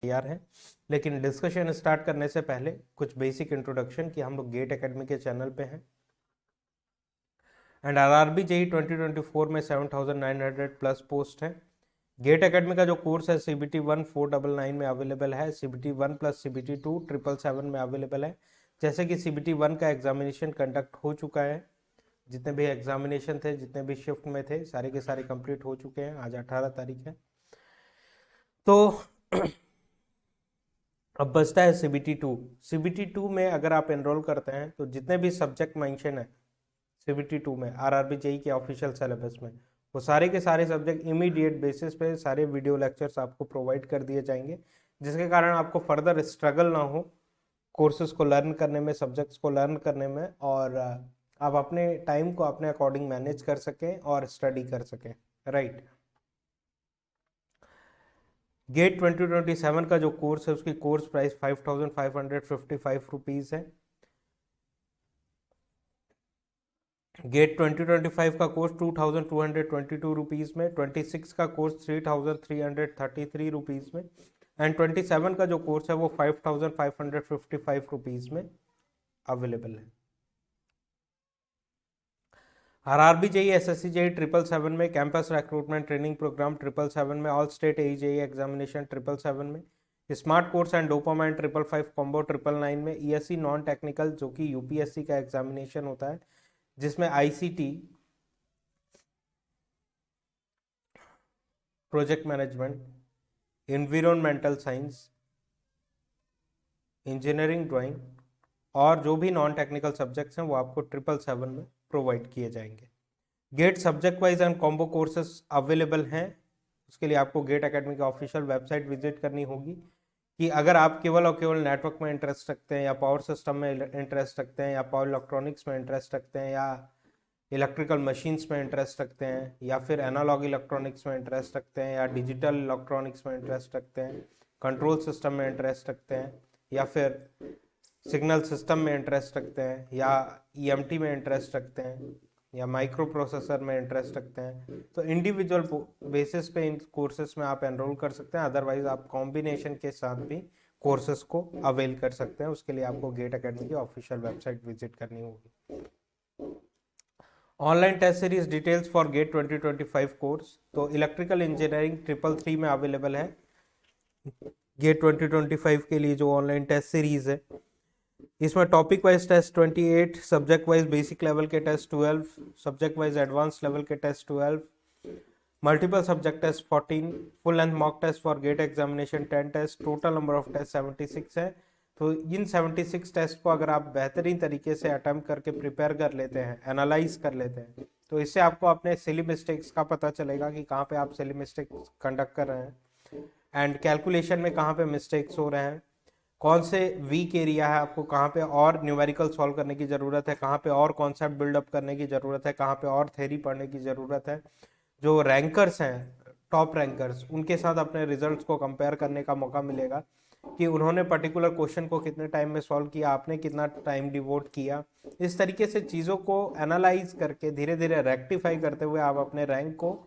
तैयार हैं। लेकिन डिस्कशन स्टार्ट करने से पहले कुछ बेसिक इंट्रोडक्शन कि हम लोग गेट एकेडमी के चैनल पे हैं एंड आरआरबी जेई 2024 में 7,900 प्लस पोस्ट है। गेट एकेडमी का जो कोर्स है CBT 1 499 में अवेलेबल है, CBT 1 प्लस CBT 2 777 में अवेलेबल है। जैसे कि CBT 1 का एग्जामिनेशन कंडक्ट हो चुका है, जितने भी एग्जामिनेशन थे, जितने भी शिफ्ट में थे, सारे के सारे कंप्लीट हो चुके हैं। आज 18 तारीख है। तो अब बचता है CBT 2। CBT 2 में अगर आप एनरोल करते हैं तो जितने भी सब्जेक्ट मेंशन है CBT 2 में आरआरबी जेई के ऑफिशियल सिलेबस में, वो सारे के सारे सब्जेक्ट इमीडिएट बेसिस पे सारे वीडियो लेक्चर्स आपको प्रोवाइड कर दिए जाएंगे, जिसके कारण आपको फर्दर स्ट्रगल ना हो कोर्सेज को लर्न करने में, सब्जेक्ट्स को लर्न करने में, और आप अपने टाइम को अपने अकॉर्डिंग मैनेज कर सकें और स्टडी कर सकें। राइट। गेट 2027 का जो कोर्स है उसकी कोर्स प्राइस 5,555 रुपीज़ है। गेट 2025 का कोर्स 2,222 रुपीज़ में, 26 का कोर्स 3,333 रुपीज़ में एंड 27 का जो कोर्स है वो 5,555 रुपीज़ में अवेलेबल है। आरआरबी जेई, SSC जेई 777 में, कैंपस रिक्रूटमेंट ट्रेनिंग प्रोग्राम 777 में, ऑल स्टेट AJE एग्जामिनेशन 777 में, smart course and dopamine 555 combo 999 में, ESC नॉन टेक्निकल जो कि UPSC का एग्जामिनेशन होता है, जिसमें ICT, project management, environmental science, engineering, drawing और जो भी नॉन टेक्निकल सब्जेक्ट्स हैं वो आपको 777 में प्रोवाइड किए जाएंगे। GATE subject wise and combo courses available हैं। उसके लिए आपको गेट एकेडमी की ऑफिशियल वेबसाइट विजिट करनी होगी कि अगर आप केवल और केवल नेटवर्क में इंटरेस्ट रखते हैं या पावर सिस्टम में इंटरेस्ट रखते हैं या पावर इलेक्ट्रॉनिक्स में इंटरेस्ट रखते हैं या इलेक्ट्रिकल मशीन्स में इंटरेस्ट रखते हैं या फिर एनालॉग इलेक्ट्रॉनिक्स में इंटरेस्ट रखते हैं या डिजिटल इलेक्ट्रॉनिक्स में इंटरेस्ट रखते हैं, कंट्रोल सिस्टम में इंटरेस्ट रखते हैं या फिर सिग्नल सिस्टम में इंटरेस्ट रखते हैं या EMT में इंटरेस्ट रखते हैं या माइक्रो प्रोसेसर में इंटरेस्ट रखते हैं, तो इंडिविजुअल बेसिस पे इन कोर्सेज में आप एनरोल कर सकते हैं। अदरवाइज आप कॉम्बिनेशन के साथ भी कोर्सेज को अवेल कर सकते हैं। उसके लिए आपको गेट एकेडमी की ऑफिशियल वेबसाइट विजिट करनी होगी। Online test series details for GATE 2025 course, तो इलेक्ट्रिकल इंजीनियरिंग 333 में अवेलेबल है। गेट 2025 के लिए जो ऑनलाइन टेस्ट सीरीज है, इसमें topic wise test 28, subject wise basic level के test 12, subject wise advance level के test 12, multiple subject test 14, full and mock test for GATE examination 10 test, total number of test 76 है। तो इन 76 test को अगर आप बेहतरीन तरीके से अटेम्प्ट करके प्रिपेयर कर लेते हैं, एनालाइज कर लेते हैं, तो इससे आपको अपने सिली मिस्टेक्स का पता चलेगा कि कहाँ पे आप सिली मिस्टेक्स कंडक्ट कर रहे हैं एंड कैलकुलेशन में कहाँ पे मिस्टेक्स हो रहे हैं, कौन से वीक एरिया है, आपको कहाँ पे और न्यूमेरिकल सॉल्व करने की ज़रूरत है, कहाँ पे और कॉन्सेप्ट बिल्डअप करने की ज़रूरत है, कहाँ पे और थ्योरी पढ़ने की ज़रूरत है। जो रैंकर्स हैं, टॉप रैंकर्स, उनके साथ अपने रिजल्ट्स को कंपेयर करने का मौका मिलेगा कि उन्होंने पर्टिकुलर क्वेश्चन को कितने टाइम में सॉल्व किया, आपने कितना टाइम डिवोट किया। इस तरीके से चीज़ों को एनालाइज करके धीरे धीरे रेक्टिफाई करते हुए आप अपने रैंक को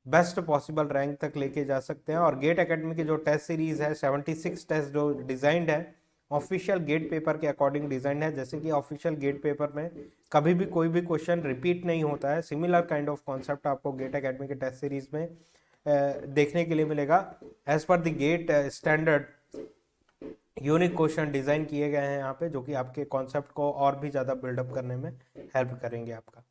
बेस्ट पॉसिबल रैंक तक लेके जा सकते हैं। और गेट एकेडमी की जो टेस्ट सीरीज है 76 टेस्ट जो डिजाइंड है ऑफिशियल गेट पेपर के अकॉर्डिंग डिजाइन है। जैसे कि ऑफिशियल गेट पेपर में कभी भी कोई भी क्वेश्चन रिपीट नहीं होता है, सिमिलर काइंड ऑफ कॉन्सेप्ट आपको गेट एकेडमी के टेस्ट सीरीज में देखने के लिए मिलेगा। As per the GATE standard unique question design किए गए हैं यहाँ पे, जो कि आपके कॉन्सेप्ट को और भी ज्यादा बिल्डअप करने में हेल्प करेंगे आपका।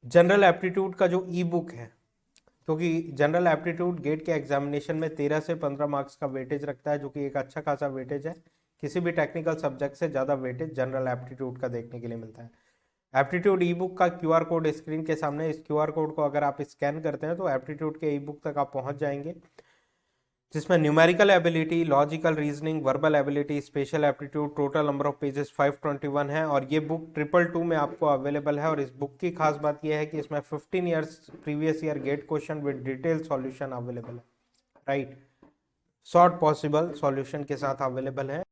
जनरल एप्टीट्यूड का जो ई बुक है, क्योंकि जनरल एप्टीट्यूड गेट के एग्जामिनेशन में 13 से 15 मार्क्स का वेटेज रखता है, जो कि एक अच्छा खासा वेटेज है। किसी भी टेक्निकल सब्जेक्ट से ज़्यादा वेटेज जनरल एप्टीट्यूड का देखने के लिए मिलता है। एप्टीट्यूड ई बुक का QR कोड स्क्रीन के सामने, इस QR कोड को अगर आप स्कैन करते हैं तो एप्टीट्यूड के ई बुक तक आप पहुंच जाएंगे, जिसमें numerical ability, logical reasoning, verbal ability, special aptitude, total number of pages 521 है। और ये बुक 222 में आपको अवेलेबल है। और इस बुक की खास बात यह है कि इसमें 15 years previous year GATE question with detail solution available है। राइट, शॉर्ट पॉसिबल सॉल्यूशन के साथ अवेलेबल है।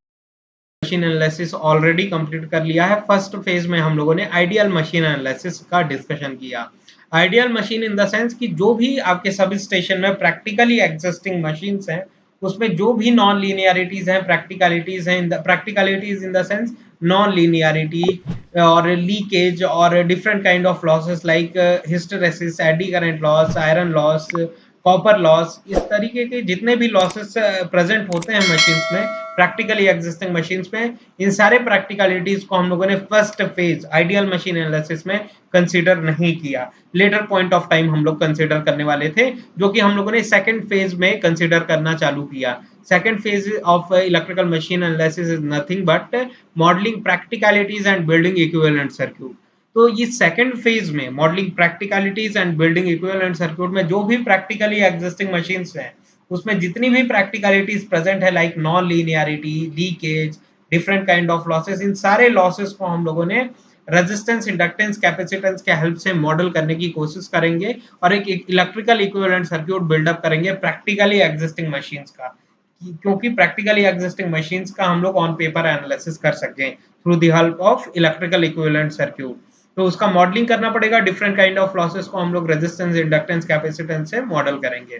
मशीन एनालिसिस ऑलरेडी कंप्लीट कर लिया है। फर्स्ट फेज में हम लोगों ने आइडियल मशीन एनालिसिस का डिस्कशन किया। Ideal machine in the sense कि जो भी आपके सब स्टेशन में प्रैक्टिकली एग्जिस्टिंग मशीन्स हैं, उसमें जो भी नॉन लीनियरिटीज हैं, practicalities in the sense non linearity और लीकेज और different kind of losses like hysteresis, eddy current loss, iron loss, copper loss, इस तरीके के जितने भी लॉसेस प्रेजेंट होते हैं मशीन्स में, प्रैक्टिकली एग्जिस्टिंग मशीन्स में, इन सारे प्रैक्टिकलिटीज को हम लोगों ने first phase ideal machine analysis में कंसीडर नहीं किया। लेटर पॉइंट ऑफ टाइम हम लोग कंसीडर करने वाले थे, जो कि हम लोगों ने सेकंड फेज में कंसीडर करना चालू किया। Second phase of electrical machine analysis is nothing but modelling practicalities and building equivalent circuit. तो ये सेकंड फेज में modelling practicalities and building equivalent circuit में जो भी प्रैक्टिकली एग्जिस्टिंग मशीन्स हैं, उसमें जितनी भी प्रैक्टिकलिटीज प्रेजेंट है like non linearity, leakage, different kind of losses, इन सारे लॉसेस को हम लोगों ने रेजिस्टेंस, इंडक्टेंस, कैपेसिटेंस के हेल्प से मॉडल करने की कोशिश करेंगे और एक इलेक्ट्रिकल इक्विवेलेंट सर्क्यूट बिल्डअप करेंगे प्रैक्टिकली एग्जिस्टिंग मशीन्स का, क्योंकि प्रैक्टिकली एग्जिस्टिंग मशीन्स का हम लोग ऑन पेपर एनालिसिस कर सकें through the help of electrical equivalent circuit. तो उसका मॉडलिंग करना पड़ेगा, डिफरेंट काइंड ऑफ लॉसेस को हम लोग रेजिस्टेंस, इंडक्टेंस, कैपेसिटेंस से मॉडल करेंगे।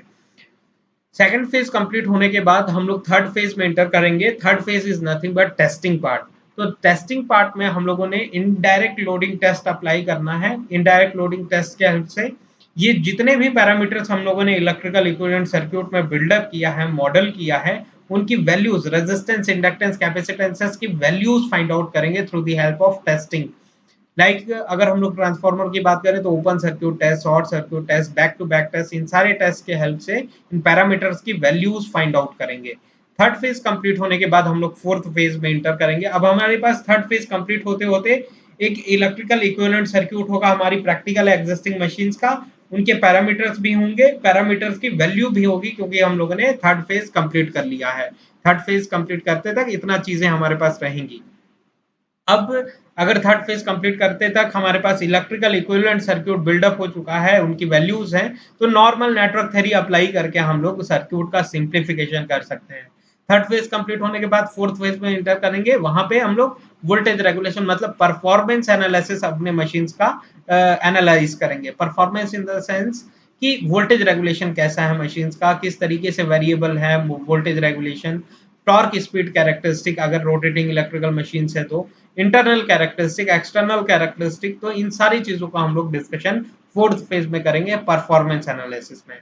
सेकंड फेज कंप्लीट होने के बाद हम लोग थर्ड फेज में एंटर करेंगे। Third phase is nothing but testing part. तो टेस्टिंग पार्ट में हम लोगों ने इनडायरेक्ट लोडिंग टेस्ट अप्लाई करना है। इनडायरेक्ट लोडिंग टेस्ट के हेल्प से ये जितने भी पैरामीटर्स हम लोगों ने इलेक्ट्रिकल इक्विवेलेंट सर्क्यूट में बिल्डअप किया है, मॉडल किया है, उनकी वैल्यूज, रेजिस्टेंस, इंडक्टेंस, कैपेसिटेंसेस की वैल्यूज फाइंड आउट करेंगे through the help of testing. Like अगर हम लोग ट्रांसफार्मर की बात करें तो open circuit test, short circuit test, back to back test, इन सारे टेस्ट के हेल्प से इन पैरामीटर्स की वैल्यूज फाइंड आउट करेंगे। थर्ड फेज कंप्लीट होने के बाद हम लोग फोर्थ फेज में इंटर करेंगे। अब हमारे पास थर्ड फेज कंप्लीट होते होते एक इलेक्ट्रिकल इक्विवेलेंट सर्क्यूट होगा हमारी प्रैक्टिकल एग्जिस्टिंग मशीन्स का, उनके पैरामीटर्स भी होंगे, पैरामीटर्स की वैल्यू भी होगी, क्योंकि हम लोगों ने थर्ड फेज कंप्लीट कर लिया है। थर्ड फेज कंप्लीट करते तक इतना चीजें हमारे पास रहेंगी। अब अगर थर्ड फेज कंप्लीट करते तक हमारे पास इलेक्ट्रिकल इक्विवेलेंट सर्क्यूट बिल्डअप हो चुका है, उनकी वैल्यूज हैं, तो नॉर्मल नेटवर्क थ्योरी अप्लाई करके हम लोग सर्क्यूट का सिंप्लीफिकेशन कर सकते हैं। थर्ड फेज कंप्लीट होने के बाद फोर्थ फेज में इंटर करेंगे। वहां पे हम लोग वोल्टेज रेगुलेशन मतलब परफॉर्मेंस एनालिसिस अपने मशीन्स का एनालाइज करेंगे। परफॉर्मेंस इन द सेंस कि वोल्टेज रेगुलेशन कैसा है मशीन्स का, किस तरीके से वेरिएबल है voltage regulation, torque speed characteristic अगर रोटेटिंग इलेक्ट्रिकल मशीन है तो, इंटरनल कैरेक्टरिस्टिक, एक्सटर्नल कैरेक्टरिस्टिक, तो इन सारी चीजों का हम लोग डिस्कशन फोर्थ फेज में करेंगे परफॉर्मेंस एनालिसिस में।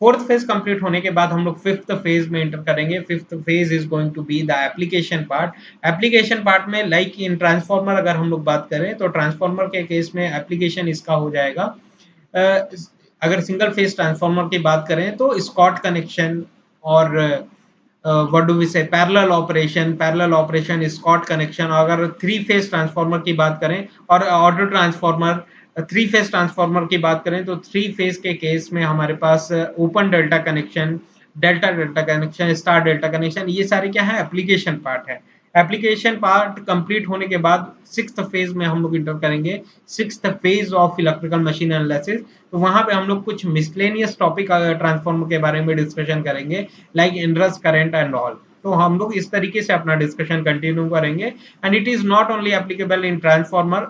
फोर्थ फेज कंप्लीट होने के बाद हम लोग फिफ्थ फेज में एंटर करेंगे। Fifth phase is going to be the application part. Application part में लाइक इन ट्रांसफार्मर अगर हम लोग बात करें तो ट्रांसफार्मर के केस में एप्लीकेशन इसका हो जाएगा, अगर सिंगल फेज ट्रांसफार्मर की बात करें तो स्कॉट कनेक्शन और what do we say parallel operation, Scott connection. अगर थ्री फेज ट्रांसफार्मर की बात करें और auto transformer, three phase transformer की बात करें तो थ्री फेज के केस में हमारे पास open delta connection, delta delta connection, star delta connection, ये सारे क्या है, एप्लीकेशन पार्ट है। एप्लीकेशन पार्ट कंप्लीट होने के बाद सिक्स्थ फेज में हम लोग इंटर करेंगे, sixth phase of electrical machine analysis. तो वहां पे हम लोग कुछ मिसलेनियस टॉपिक ट्रांसफार्मर के बारे में डिस्कशन करेंगे like inrush current and all. तो हम लोग इस तरीके से अपना डिस्कशन कंटिन्यू करेंगे and it is not only applicable in transformer,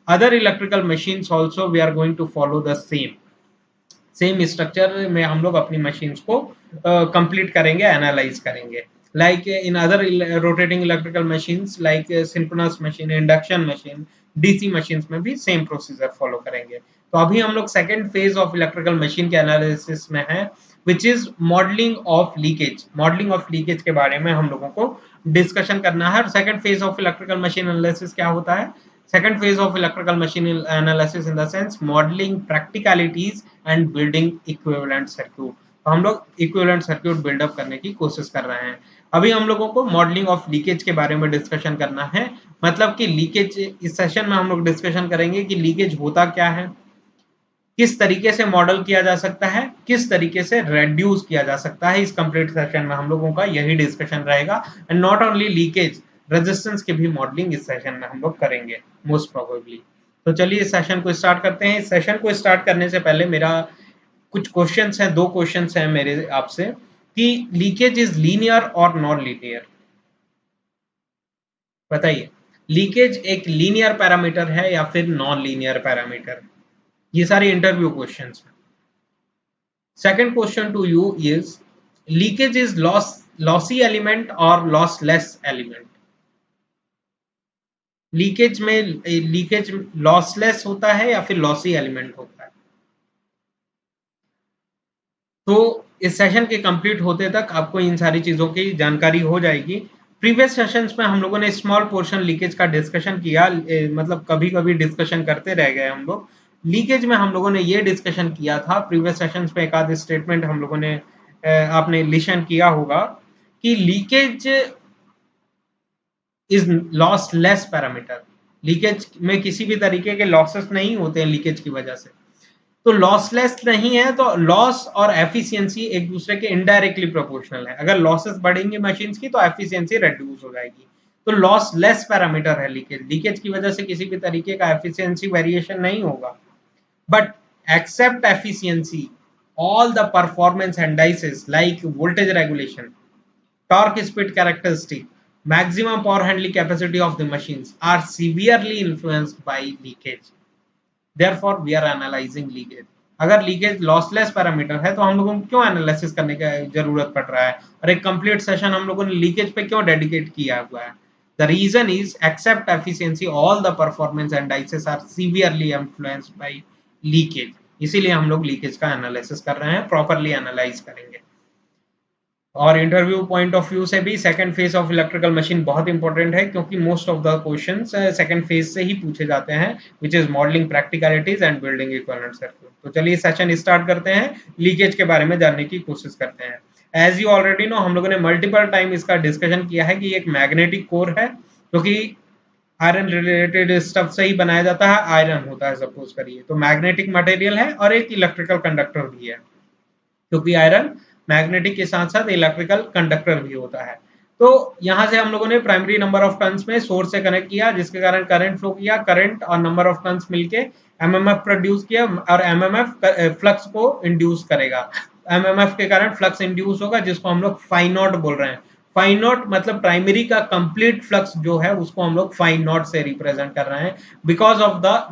other electrical machines also we are going to follow the same structure में हम लोग अपनी मशीन्स को कंप्लीट करेंगे, एनालाइज करेंगे। Like in other rotating electrical machines like synchronous machine, induction machine, DC machines में भी same procedure follow करेंगे। तो अभी हम लोग second phase of electrical machine के एनालिसिस में है, विच is modelling of leakage. Modelling of leakage के बारे में हम लोगों को डिस्कशन करना है। और second phase of electrical machine analysis क्या होता है? Second phase of electrical machine analysis in the sense modeling practicalities and building equivalent circuit। तो हम लोग इक्विवेलेंट सर्क्यूट बिल्डअप करने की कोशिश कर रहे हैं। अभी हम लोगों को मॉडलिंग ऑफ लीकेज के बारे में डिस्कशन करना है, मतलब कि लीकेज, इस सेशन में हम लोग डिस्कशन करेंगे कि लीकेज होता क्या है, किस तरीके से मॉडल किया जा सकता है, किस तरीके से रेड्यूस किया जा सकता है। इस कंप्लीट सेशन में हम लोगों का यही डिस्कशन रहेगा and not only leakage, resistance की भी मॉडलिंग इस सेशन में हम लोग करेंगे मोस्ट प्रोबेबली। तो चलिए इस सेशन को स्टार्ट करते हैं। इस सेशन को स्टार्ट करने से पहले मेरा कुछ क्वेश्चंस हैं, दो क्वेश्चंस हैं मेरे आपसे कि लीकेज इज लीनियर और नॉन लीनियर। बताइए, लीकेज एक लीनियर पैरामीटर है या फिर नॉन लीनियर पैरामीटर? ये सारे इंटरव्यू क्वेश्चंस हैं। Second question to you is leakage is lossy element और लॉसलेस एलिमेंट? लीकेज लॉसलेस होता है या फिर लॉसी एलिमेंट होता है? तो इस सेशन के कंप्लीट होते तक आपको इन सारी चीजों की जानकारी हो जाएगी। प्रीवियस सेशंस में हम लोगों ने स्मॉल पोर्शन लीकेज का डिस्कशन किया, मतलब कभी कभी डिस्कशन करते रह गए हम लोग। लीकेज में हम लोगों ने ये डिस्कशन किया था प्रीवियस सेशंस में, एक आध स्टेटमेंट हम लोगों ने आपने लिसन किया होगा कि leakage is lossless parameter. Leakage में किसी भी तरीके के लॉसेस नहीं होते हैं लीकेज की वजह से। तो लॉसलेस नहीं है तो लॉस और एफिशिएंसी एक दूसरे के इनडायरेक्टली प्रोपोर्शनल है। अगर लॉसेस बढ़ेंगे मशीन्स की तो एफिशिएंसी रिड्यूस हो जाएगी। तो लॉसलेस पैरामीटर है लीकेज। लीकेज की वजह से किसी भी तरीके का एफिशिएंसी वेरिएशन नहीं होगा। But except efficiency, all the performance indices like voltage regulation, torque speed characteristic, maximum power handling capacity of the machines are severely influenced by leakage. Therefore we are analyzing leakage. अगर leakage lossless parameter है तो हम लोगों को क्यों analysis करने की जरूरत पड़ रहा है, और एक कंप्लीट सेशन हम लोगों ने लीकेज पे क्यों डेडिकेट किया हुआ है? The reason is except efficiency, all the performance indices are severely influenced by leakage. इसीलिए हम लोग लीकेज का एनालिसिस कर रहे हैं, प्रॉपरली एनालाइज करेंगे। और इंटरव्यू पॉइंट ऑफ व्यू से भी second phase of electrical machine बहुत इंपॉर्टेंट है, क्योंकि most of the questions second phase से ही पूछे जाते हैं, which is modelling practicalities and building equivalent circuit. तो चलिए सेशन स्टार्ट करते हैं, लीकेज के बारे में जानने की कोशिश करते हैं। एज यू ऑलरेडी नो, हम लोगों ने मल्टीपल टाइम इसका डिस्कशन किया है कि एक मैग्नेटिक कोर है, क्योंकि आयरन रिलेटेड स्टफ से ही बनाया जाता है, आयरन होता है सपोज करिए, तो मैग्नेटिक मटेरियल है, और एक इलेक्ट्रिकल कंडक्टर भी है, क्योंकि आयरन मैग्नेटिक के साथ साथ इलेक्ट्रिकल कंडक्टर भी होता है। तो यहाँ से हम लोगों ने प्राइमरी नंबर ऑफ टर्न्स में सोर्स से कनेक्ट किया, जिसके कारण करंट फ्लो किया, करंट और नंबर ऑफ टर्न्स मिलके एमएमएफ प्रोड्यूस किया, और एमएमएफ फ्लक्स को इंड्यूस करेगा। एमएमएफ के कारण फ्लक्स इंड्यूस होगा, जिसको हम लोग फाई नॉट बोल रहे हैं। फाई नॉट मतलब प्राइमरी का कंप्लीट फ्लक्स जो है उसको हम लोग फाई नॉट से रिप्रेजेंट कर रहे हैं, बिकॉज ऑफ द,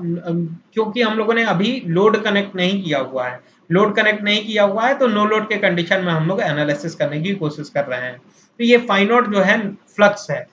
क्योंकि हम लोगों ने अभी लोड कनेक्ट नहीं किया हुआ है। लोड कनेक्ट नहीं किया हुआ है तो नो लोड के कंडीशन में हम लोग एनालिसिस करने की कोशिश कर रहे हैं। तो ये फाई नॉट जो है फ्लक्स है,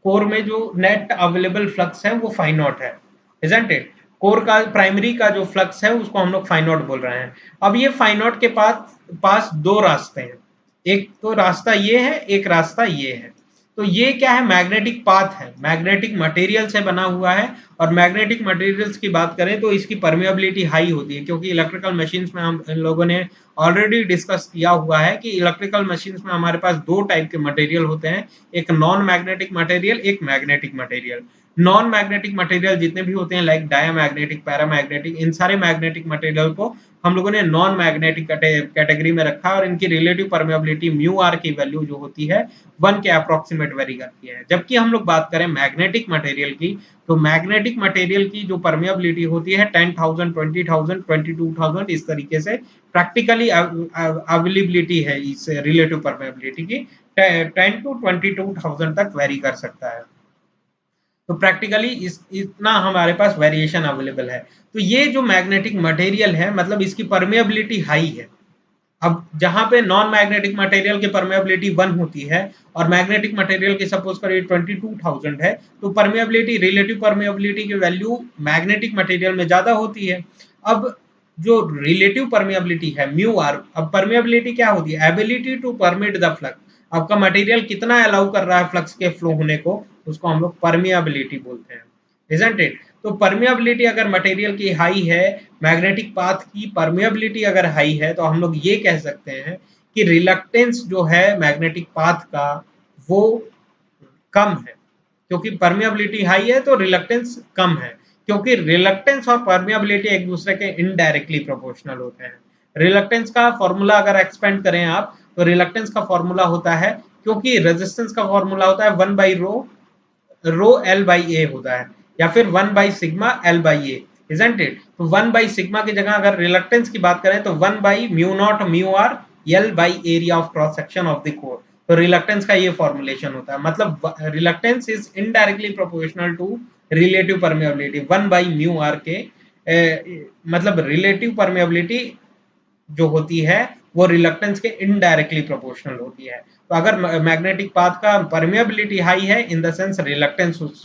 कोर में जो नेट अवेलेबल फ्लक्स है वो फाई नॉट है, इजंट इट? कोर का प्राइमरी का जो फ्लक्स है उसको हम लोग फाई नॉट बोल रहे हैं। अब ये फाई नॉट के पास दो रास्ते हैं, एक तो रास्ता ये है, एक रास्ता ये है। तो ये क्या है? मैग्नेटिक पाथ है, मैग्नेटिक मटेरियल से बना हुआ है। और मैग्नेटिक मटेरियल्स की बात करें तो इसकी परमेबिलिटी हाई होती है, क्योंकि इलेक्ट्रिकल मशीन्स में हम इन लोगों ने ऑलरेडी डिस्कस किया हुआ है कि इलेक्ट्रिकल मशीन्स में हमारे पास दो टाइप के मटेरियल होते हैं, एक नॉन मैग्नेटिक मटेरियल, एक magnetic material. Non magnetic material जितने भी होते हैं लाइक डायामैग्नेटिक, पैरामैग्नेटिक, इन सारे मैग्नेटिक मटेरियल को हम लोगों ने नॉन मैग्नेटिक कैटेगरी में रखा है, और इनकी रिलेटिव परमेबिलिटी म्यू आर की वैल्यू जो होती है 1 के अप्रोक्सीमेट वेरी करती है। जबकि हम लोग बात करें मैग्नेटिक मटेरियल की, तो मैग्नेटिक मटेरियल की जो परमेबिलिटी होती है 10,000, 20,000, 22,000, इस तरीके से प्रैक्टिकली अवेलेबिलिटी है इस रिलेटिव परमेबिलिटी की, 10 to 22,000 तक वेरी कर सकता है। तो प्रैक्टिकली इतना हमारे पास वेरिएशन अवेलेबल है। तो ये जो मैग्नेटिक मटेरियल है मतलब इसकी परमेबिलिटी हाई है। अब जहां पे नॉन मैग्नेटिक मटेरियल की परमेबिलिटी 1 होती है और मैग्नेटिक मटेरियल की सपोज करिए 22,000 है, तो परमेबिलिटी, रिलेटिव परमेबिलिटी की वैल्यू मैग्नेटिक मटेरियल में ज्यादा होती है। अब जो रिलेटिव परमेबिलिटी है म्यू आर, अब परमेबिलिटी क्या होती है? Ability to permit the flux. आपका मटेरियल कितना अलाउ कर रहा है फ्लक्स के फ्लो होने को, उसको हम लोग परमियाबिलिटी बोलते हैं, इजंट इट? तो परमियाबिलिटी अगर मटेरियल की हाई है, मैग्नेटिक पाथ की परमियाबिलिटी अगर हाई है, तो हम लोग ये कह सकते हैं कि रिलक्टेंस जो है मैग्नेटिक पाथ का वो कम है। क्योंकि परमियाबिलिटी हाई है तो रिलक्टेंस कम है, क्योंकि रिलक्टेंस और परमियाबिलिटी एक दूसरे के इनडायरेक्टली प्रोपोर्शनल होते हैं। रिलक्टेंस का फॉर्मूला अगर एक्सपेंड करें आप, तो रिलक्टेंस का फॉर्मूला होता है, क्योंकि रेजिस्टेंस का फॉर्मूला होता है 1 बाई रो एल बाई ए होता है, या फिर 1 by sigma L by A, isn't it? तो 1 बाई सिग्मा की जगह अगर रिलक्टेंस की बात करें तो 1 by mu not mu R L by area of cross section of the core. तो रिलक्टेंस का ये फॉर्मुलेशन होता है, मतलब reluctance is indirectly proportional to relative permeability 1/μr के मतलब रिलेटिव परमेबिलिटी जो होती है वो रिलक्टेंस के इनडायरेक्टली प्रोपोर्शनल होती है। तो अगर मैग्नेटिक पाथ का परमेबिलिटी हाई है, इन द सेंस रिलक्टेंस उस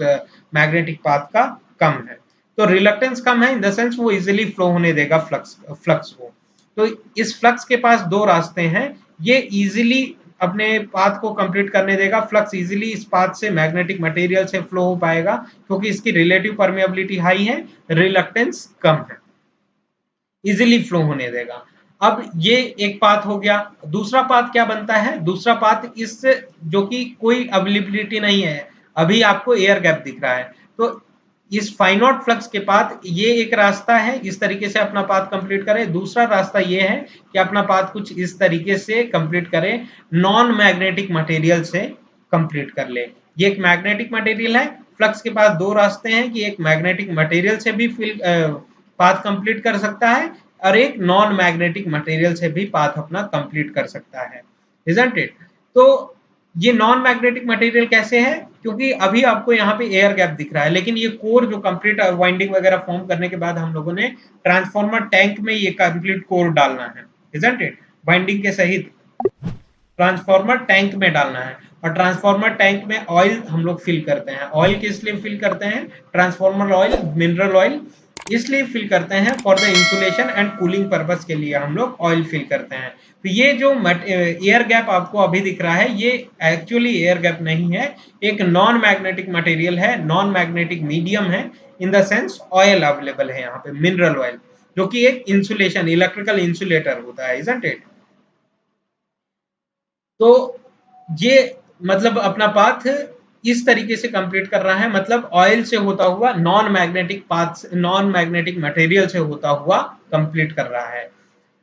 मैग्नेटिक पाथ का कम है। तो रिलक्टेंस कम है इन द सेंस वो इजीली फ्लो होने देगा फ्लक्स को। तो इस फ्लक्स के पास दो रास्ते हैं, ये इजीली अपने पाथ को कंप्लीट करने देगा, फ्लक्स इजीली इस पाथ से मैग्नेटिक मटेरियल से फ्लो हो पाएगा क्योंकि इसकी रिलेटिव परमेबिलिटी हाई है, रिलक्टेंस कम है, इजीली फ्लो होने देगा। अब ये एक पाथ हो गया। दूसरा पाथ क्या बनता है? दूसरा पाथ इस जो कि कोई अवेलेबिलिटी नहीं है, अभी आपको एयर गैप दिख रहा है, तो इस फाइनॉट फ्लक्स के पाथ ये एक रास्ता है, इस तरीके से अपना पाथ कंप्लीट करें। दूसरा रास्ता ये है कि अपना पाथ कुछ इस तरीके से कंप्लीट करें, नॉन मैग्नेटिक मटेरियल से कंप्लीट कर ले। ये एक मैग्नेटिक मटेरियल है, फ्लक्स के पास दो रास्ते हैं कि एक मैग्नेटिक मटेरियल से भी पाथ कंप्लीट कर सकता है और एक नॉन मैग्नेटिक मटेरियल से भी पाथ अपना कंप्लीट कर सकता है, इजंट इट? तो ये नॉन मैग्नेटिक मटेरियल कैसे है? क्योंकि अभी आपको यहाँ पे एयर गैप दिख रहा है, लेकिन ये कोर जो कंप्लीट वाइंडिंग वगैरह फॉर्म करने के बाद हम लोगों ने ट्रांसफॉर्मर टैंक में ये कंप्लीट कोर डालना है, इजंट इट? वाइंडिंग के सहित ट्रांसफॉर्मर टैंक में डालना है, और ट्रांसफॉर्मर टैंक में ऑयल हम लोग फिल करते हैं। ऑयल किस लिए फिल करते हैं? ट्रांसफॉर्मर ऑयल, मिनरल ऑयल इसलिए फिल करते हैं for the insulation and cooling purpose के लिए हम लोग ऑयल फिल करते हैं। तो ये जो एयर गैप आपको अभी दिख रहा है, ये एक्चुअली एयर गैप नहीं है, एक नॉन मैग्नेटिक मटेरियल है, नॉन मैग्नेटिक मीडियम है, इन द सेंस ऑयल अवेलेबल है यहाँ पे, मिनरल ऑयल, जो कि एक इंसुलेशन, इलेक्ट्रिकल इंसुलेटर होता है, इजंट इट? तो ये मतलब अपना पाथ इस तरीके से कंप्लीट कर रहा है, मतलब ऑयल से होता हुआ, non magnetic path, non magnetic material से होता हुआ कंप्लीट कर रहा है।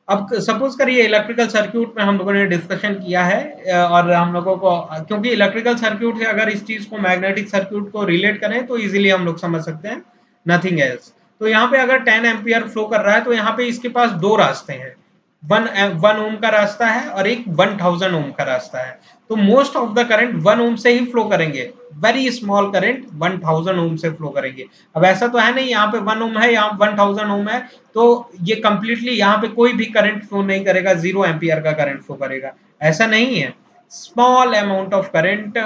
अब सपोज करिए इलेक्ट्रिकल सर्क्यूट में हम लोगों ने डिस्कशन किया है, और हम लोगों को, क्योंकि इलेक्ट्रिकल सर्क्यूट से अगर इस चीज को मैग्नेटिक सर्क्यूट को रिलेट करें तो इजीली हम लोग समझ सकते हैं, नथिंग एल्स। तो यहाँ पे अगर 10 एम्पियर फ्लो कर रहा है तो यहाँ पे इसके पास दो रास्ते हैं, वन ओम का रास्ता है और एक 1000 ओम का रास्ता है। तो मोस्ट ऑफ द करंट 1 ओम से ही फ्लो करेंगे, वेरी स्मॉल करंट 1000 ओम से फ्लो करेंगे। अब ऐसा तो है नहीं यहाँ पे 1 ओम है, यहाँ 1000 ओम है, तो ये कंप्लीटली यहाँ पे कोई भी करंट फ्लो नहीं करेगा, 0 एम्पियर का करंट फ्लो करेगा, ऐसा नहीं है। स्मॉल अमाउंट ऑफ करंट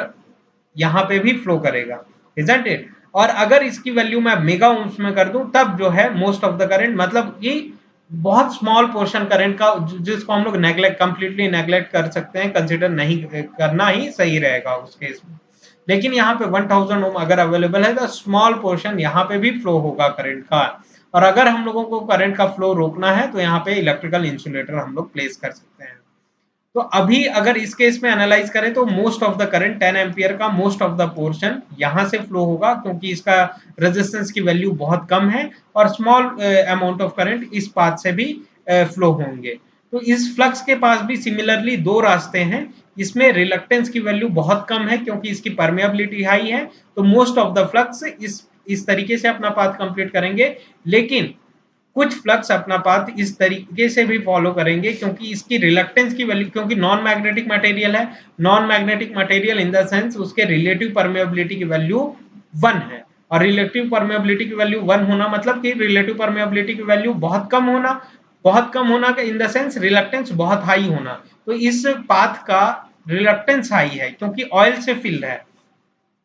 यहाँ पे भी फ्लो करेगा, इजंट इट? और अगर इसकी वैल्यू मैं मेगा ओम्स में कर दूं तब जो है मोस्ट ऑफ द करंट, मतलब कि बहुत स्मॉल पोर्शन करंट का, जिसको हम लोग नेग्लेक्ट, कंप्लीटली नेग्लेक्ट कर सकते हैं, कंसिडर नहीं करना ही सही रहेगा उस केस में। लेकिन यहाँ पे 1000 ओम अगर अवेलेबल है तो स्मॉल पोर्शन यहाँ पे भी फ्लो होगा करंट का, और अगर हम लोगों को करंट का फ्लो रोकना है तो यहाँ पे इलेक्ट्रिकल इंसुलेटर हम लोग प्लेस कर सकते हैं। तो अभी अगर इस केस में एनालाइज करें तो most of the current 10 ampere का मोस्ट ऑफ द पोर्शन यहाँ से फ्लो होगा, क्योंकि इसका रेजिस्टेंस की वैल्यू बहुत कम है, और स्मॉल अमाउंट ऑफ करंट इस पाथ से भी फ्लो होंगे। तो इस फ्लक्स के पास भी सिमिलरली दो रास्ते हैं, इसमें रिलक्टेंस की वैल्यू बहुत कम है क्योंकि इसकी परमेबिलिटी हाई है, तो मोस्ट ऑफ द फ्लक्स इस तरीके से अपना पाथ कंप्लीट करेंगे। लेकिन कुछ फ्लक्स अपना पाथ इस तरीके से भी फॉलो करेंगे क्योंकि इसकी रिलक्टेंस की वैल्यू, क्योंकि नॉन मैग्नेटिक मटेरियल है, non magnetic material in the sense उसके रिलेटिव परमेबिलिटी की वैल्यू 1 है, और रिलेटिव परमेबिलिटी की वैल्यू 1 होना मतलब कि रिलेटिव परमेबिलिटी की वैल्यू बहुत कम होना, बहुत कम होना का इन द सेंस रिलक्टेंस बहुत हाई होना। तो इस पाथ का रिलक्टेंस हाई है क्योंकि ऑयल से फिल्ड है,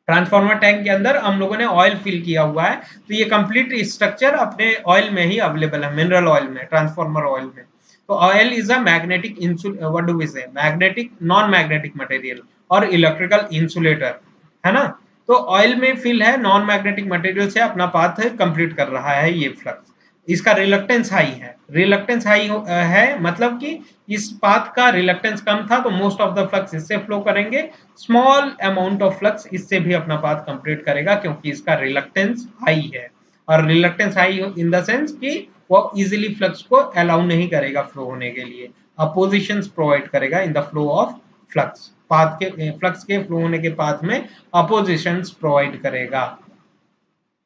ट्रांसफॉर्मर टैंक के अंदर हम लोगों ने ऑयल फिल किया हुआ है, तो ये कंप्लीट स्ट्रक्चर अपने ऑयल में ही अवेलेबल है, मिनरल ऑयल में, ट्रांसफॉर्मर ऑयल में। तो oil is a magnetic what do we say, magnetic, non magnetic material और इलेक्ट्रिकल इंसुलेटर, है ना? तो ऑयल में फिल है, नॉन मैग्नेटिक मटेरियल से अपना पाथ कंप्लीट कर रहा है ये फ्लक्स। इसका रिलक्टेंस हाई है, रिलक्टेंस हाई है मतलब कि इस पाथ का रिलक्टेंस कम था तो मोस्ट ऑफ द फ्लक्स इससे फ्लो करेंगे, स्मॉल अमाउंट ऑफ फ्लक्स इससे भी अपना पाथ कंप्लीट करेगा क्योंकि इसका रिलक्टेंस हाई है। और reluctance high in the sense कि वो इजीली फ्लक्स को अलाउ नहीं करेगा फ्लो होने के लिए, अपोजिशंस प्रोवाइड करेगा in the flow of flux, path के फ्लक्स के फ्लो होने के पाथ में अपोजिशंस प्रोवाइड करेगा।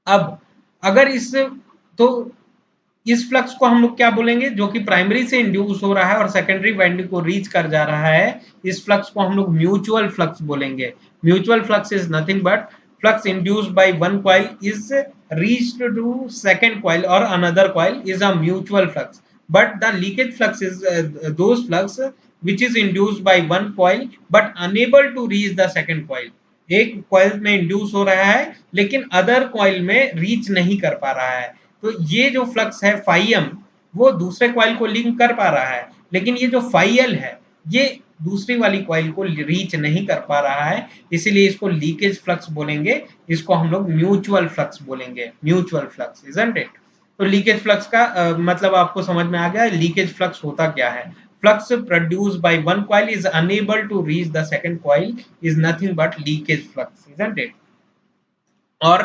अब अगर इस, तो इस फ्लक्स को हम लोग क्या बोलेंगे, जो कि प्राइमरी से इंड्यूस हो रहा है और सेकेंडरी वाइंडिंग को रीच कर जा रहा है, इस फ्लक्स को हम लोग म्यूचुअल फ्लक्स बोलेंगे। Mutual flux is nothing but flux induced by one coil is reached to second coil or another coil is a mutual flux, but the leakage flux is those flux which is induced by one coil but unable to reach the second coil। एक coil में induce हो रहा है लेकिन other coil में reach नहीं कर पा रहा है। तो ये जो फ्लक्स है फाइम, वो दूसरे कॉइल को लिंक कर पा रहा है, लेकिन ये जो फाइल है ये दूसरी वाली कॉइल को रीच नहीं कर पा रहा है, इसीलिए इसको लीकेज फ्लक्स बोलेंगे। इसको हम लोग म्यूचुअल फ्लक्स बोलेंगे, म्यूचुअल फ्लक्स, इजंट इट। तो लीकेज फ्लक्स का मतलब आपको समझ में आ गया। लीकेज फ्लक्स होता क्या है? Flux produce by one coil is unable to reach the second coil is nothing but leakage flux, isn't it. Or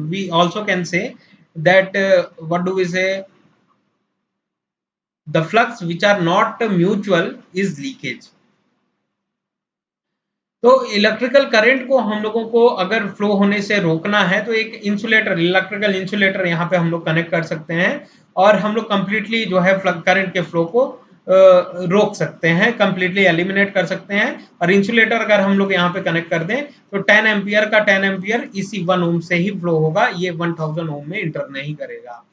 we also can say that what do we say, the flux which are not mutual is leakage। तो electrical current को हम लोगों को अगर flow होने से रोकना है तो एक इंसुलेटर, इलेक्ट्रिकल इंसुलेटर यहाँ पे हम लोग कनेक्ट कर सकते हैं और हम लोग कंप्लीटली जो है करंट के फ्लो को रोक सकते हैं, कंप्लीटली एलिमिनेट कर सकते हैं। और इंसुलेटर अगर हम लोग यहाँ पे कनेक्ट कर दें तो 10 एम्पियर का 10 एम्पियर इसी 1 ओम से ही फ्लो होगा, ये 1000 ओम में इंटर नहीं करेगा।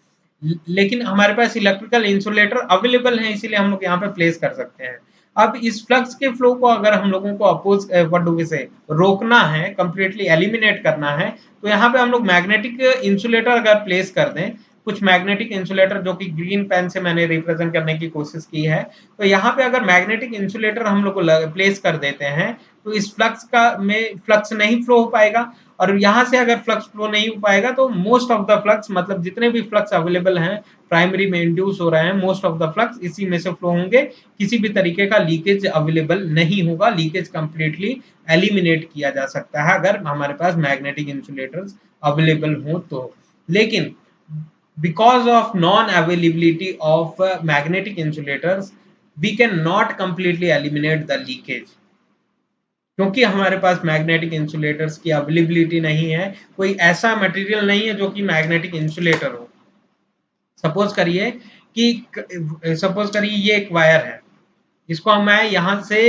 लेकिन हमारे पास इलेक्ट्रिकल इंसुलेटर अवेलेबल है, इसीलिए हम लोग यहाँ पे प्लेस कर सकते हैं। अब इस फ्लक्स के फ्लो को अगर हम लोगों को अपोज व्हाट डू वी से रोकना है, कंप्लीटली एलिमिनेट करना है, तो यहाँ पे हम लोग मैग्नेटिक इंसुलेटर अगर प्लेस कर दें, कुछ मैग्नेटिक इंसुलेटर जो कि ग्रीन पेन से मैंने रिप्रेजेंट करने की कोशिश की है, तो यहाँ पे अगर मैग्नेटिक इंसुलेटर हम लोग प्लेस कर देते हैं तो इस फ्लक्स का में फ्लक्स नहीं फ्लो हो पाएगा। और यहाँ से अगर फ्लक्स फ्लो नहीं हो पाएगा तो मोस्ट ऑफ द फ्लक्स, मतलब जितने भी फ्लक्स अवेलेबल हैं प्राइमरी में इंड्यूस हो रहे हैं, मोस्ट ऑफ द फ्लक्स इसी में से फ्लो होंगे, किसी भी तरीके का लीकेज अवेलेबल नहीं होगा। लीकेज कंप्लीटली एलिमिनेट किया जा सकता है अगर हमारे पास मैग्नेटिक इंसुलेटर्स अवेलेबल हो तो। लेकिन because of non availability of magnetic insulators we can not completely eliminate the leakage, क्योंकि हमारे पास मैग्नेटिक इंसुलेटर्स की अवेलेबिलिटी नहीं है, कोई ऐसा मटेरियल नहीं है जो कि मैग्नेटिक इंसुलेटर हो। सपोज करिए ये एक वायर है, इसको मैं यहाँ से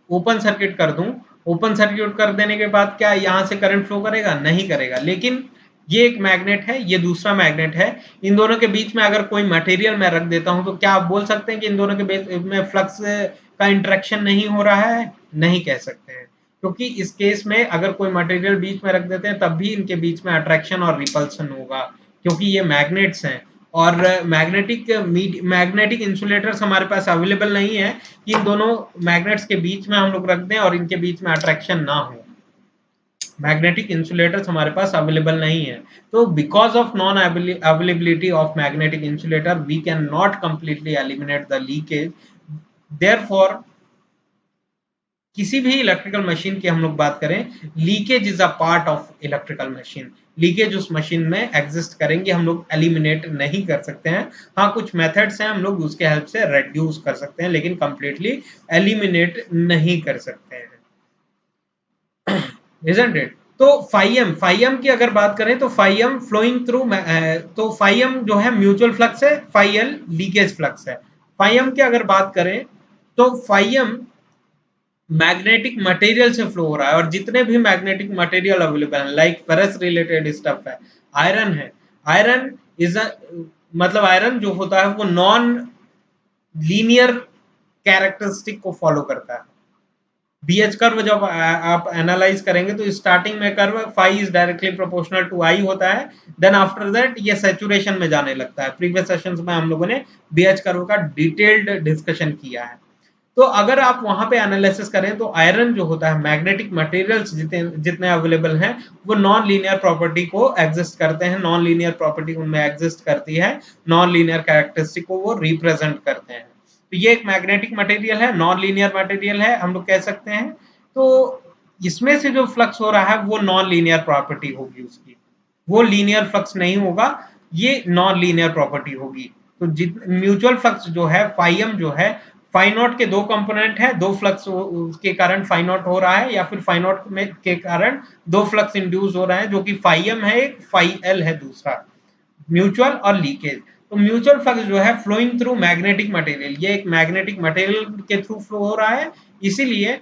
ओपन सर्किट कर दूं, ओपन सर्किट कर देने के बाद क्या यहाँ से करंट फ्लो करेगा? नहीं करेगा। लेकिन ये एक मैग्नेट है, ये दूसरा मैग्नेट है, इन दोनों के बीच में अगर कोई मटेरियल मैं रख देता हूं तो क्या आप बोल सकते हैं कि इन दोनों के बीच में फ्लक्स का इंटरेक्शन नहीं हो रहा है? नहीं कह सकते हैं, क्योंकि इस केस में अगर कोई मटेरियल बीच में रख देते हैं तब भी इनके बीच में अट्रैक्शन और रिपल्सन होगा, क्योंकि ये मैग्नेट्स हैं। और मैग्नेटिक इंसुलेटर्स हमारे पास अवेलेबल नहीं है कि इन दोनों मैग्नेट्स के बीच में हम लोग रख दें और इनके बीच में अट्रैक्शन ना हो। मैग्नेटिक इंसुलेटर्स हमारे पास अवेलेबल नहीं है। तो because of non availability of magnetic insulator we can not completely eliminate the leakage. Therefore किसी भी इलेक्ट्रिकल मशीन की हम लोग बात करें, leakage is a part of electrical machine. Leakage उस मशीन में एग्जिस्ट करेंगे, हम लोग एलिमिनेट नहीं कर सकते हैं। हाँ, कुछ मेथड्स हैं हम लोग उसके हेल्प से रेड्यूस कर सकते हैं, लेकिन कंप्लीटली एलिमिनेट नहीं कर सकते हैं, isn't it? तो फाइम की अगर बात करें तो फाइम फ्लोइंग थ्रू, तो फाइम जो है म्यूचुअल फ्लक्स है, फाइल लीकेज फ्लक्स है। फाइम की अगर बात करें तो फाइम मैग्नेटिक मटेरियल से फ्लो हो रहा है, और जितने भी मैग्नेटिक मटेरियल अवेलेबल है लाइक फेरस रिलेटेड स्टफ है, आयरन है, आयरन इज मतलब आयरन जो होता है वो नॉन लीनियर कैरेक्टरिस्टिक को फॉलो करता है। बीएच कर्व जब आप एनालाइज करेंगे तो स्टार्टिंग में curve phi is directly proportional to I होता है, देन आफ्टर दैट ये सैचुरेशन में जाने लगता है। प्रीवियस सेशंस में हम लोगों ने बीएच कर्व का डिटेल्ड डिस्कशन किया है। तो अगर आप वहां पे एनालिसिस करें तो आयरन जो होता है, मैग्नेटिक मटेरियल्स जितने अवेलेबल हैं वो नॉन लीनियर प्रॉपर्टी को एग्जिस्ट करते हैं, नॉन लीनियर प्रॉपर्टी उनमें एग्जिस्ट करती है, नॉन लीनियर कैरेक्टरिस्टिक को वो रिप्रेजेंट करते हैं। तो ये एक मैग्नेटिक मटेरियल है, नॉन लीनियर मटेरियल है हम लोग कह सकते हैं। तो इसमें से जो फ्लक्स हो रहा है वो नॉन लीनियर प्रॉपर्टी होगी उसकी, वो लीनियर फ्लक्स नहीं होगा, ये नॉन लीनियर प्रॉपर्टी होगी। तो म्यूचुअल फ्लक्स जो है फाइम जो है, फाई नॉट के दो कंपोनेंट है, दो फ्लक्स के कारण फाई नॉट हो रहा है, या फिर फाई नॉट में के कारण दो फ्लक्स इंड्यूस हो रहा है, जो कि फाइम है एक, फाई एल है दूसरा, म्यूचुअल और लीकेज। तो म्यूचुअल फ्लक्स जो है फ्लोइंग थ्रू मैग्नेटिक मटेरियल, ये एक मैग्नेटिक मटेरियल के थ्रू फ्लो हो रहा है इसीलिए,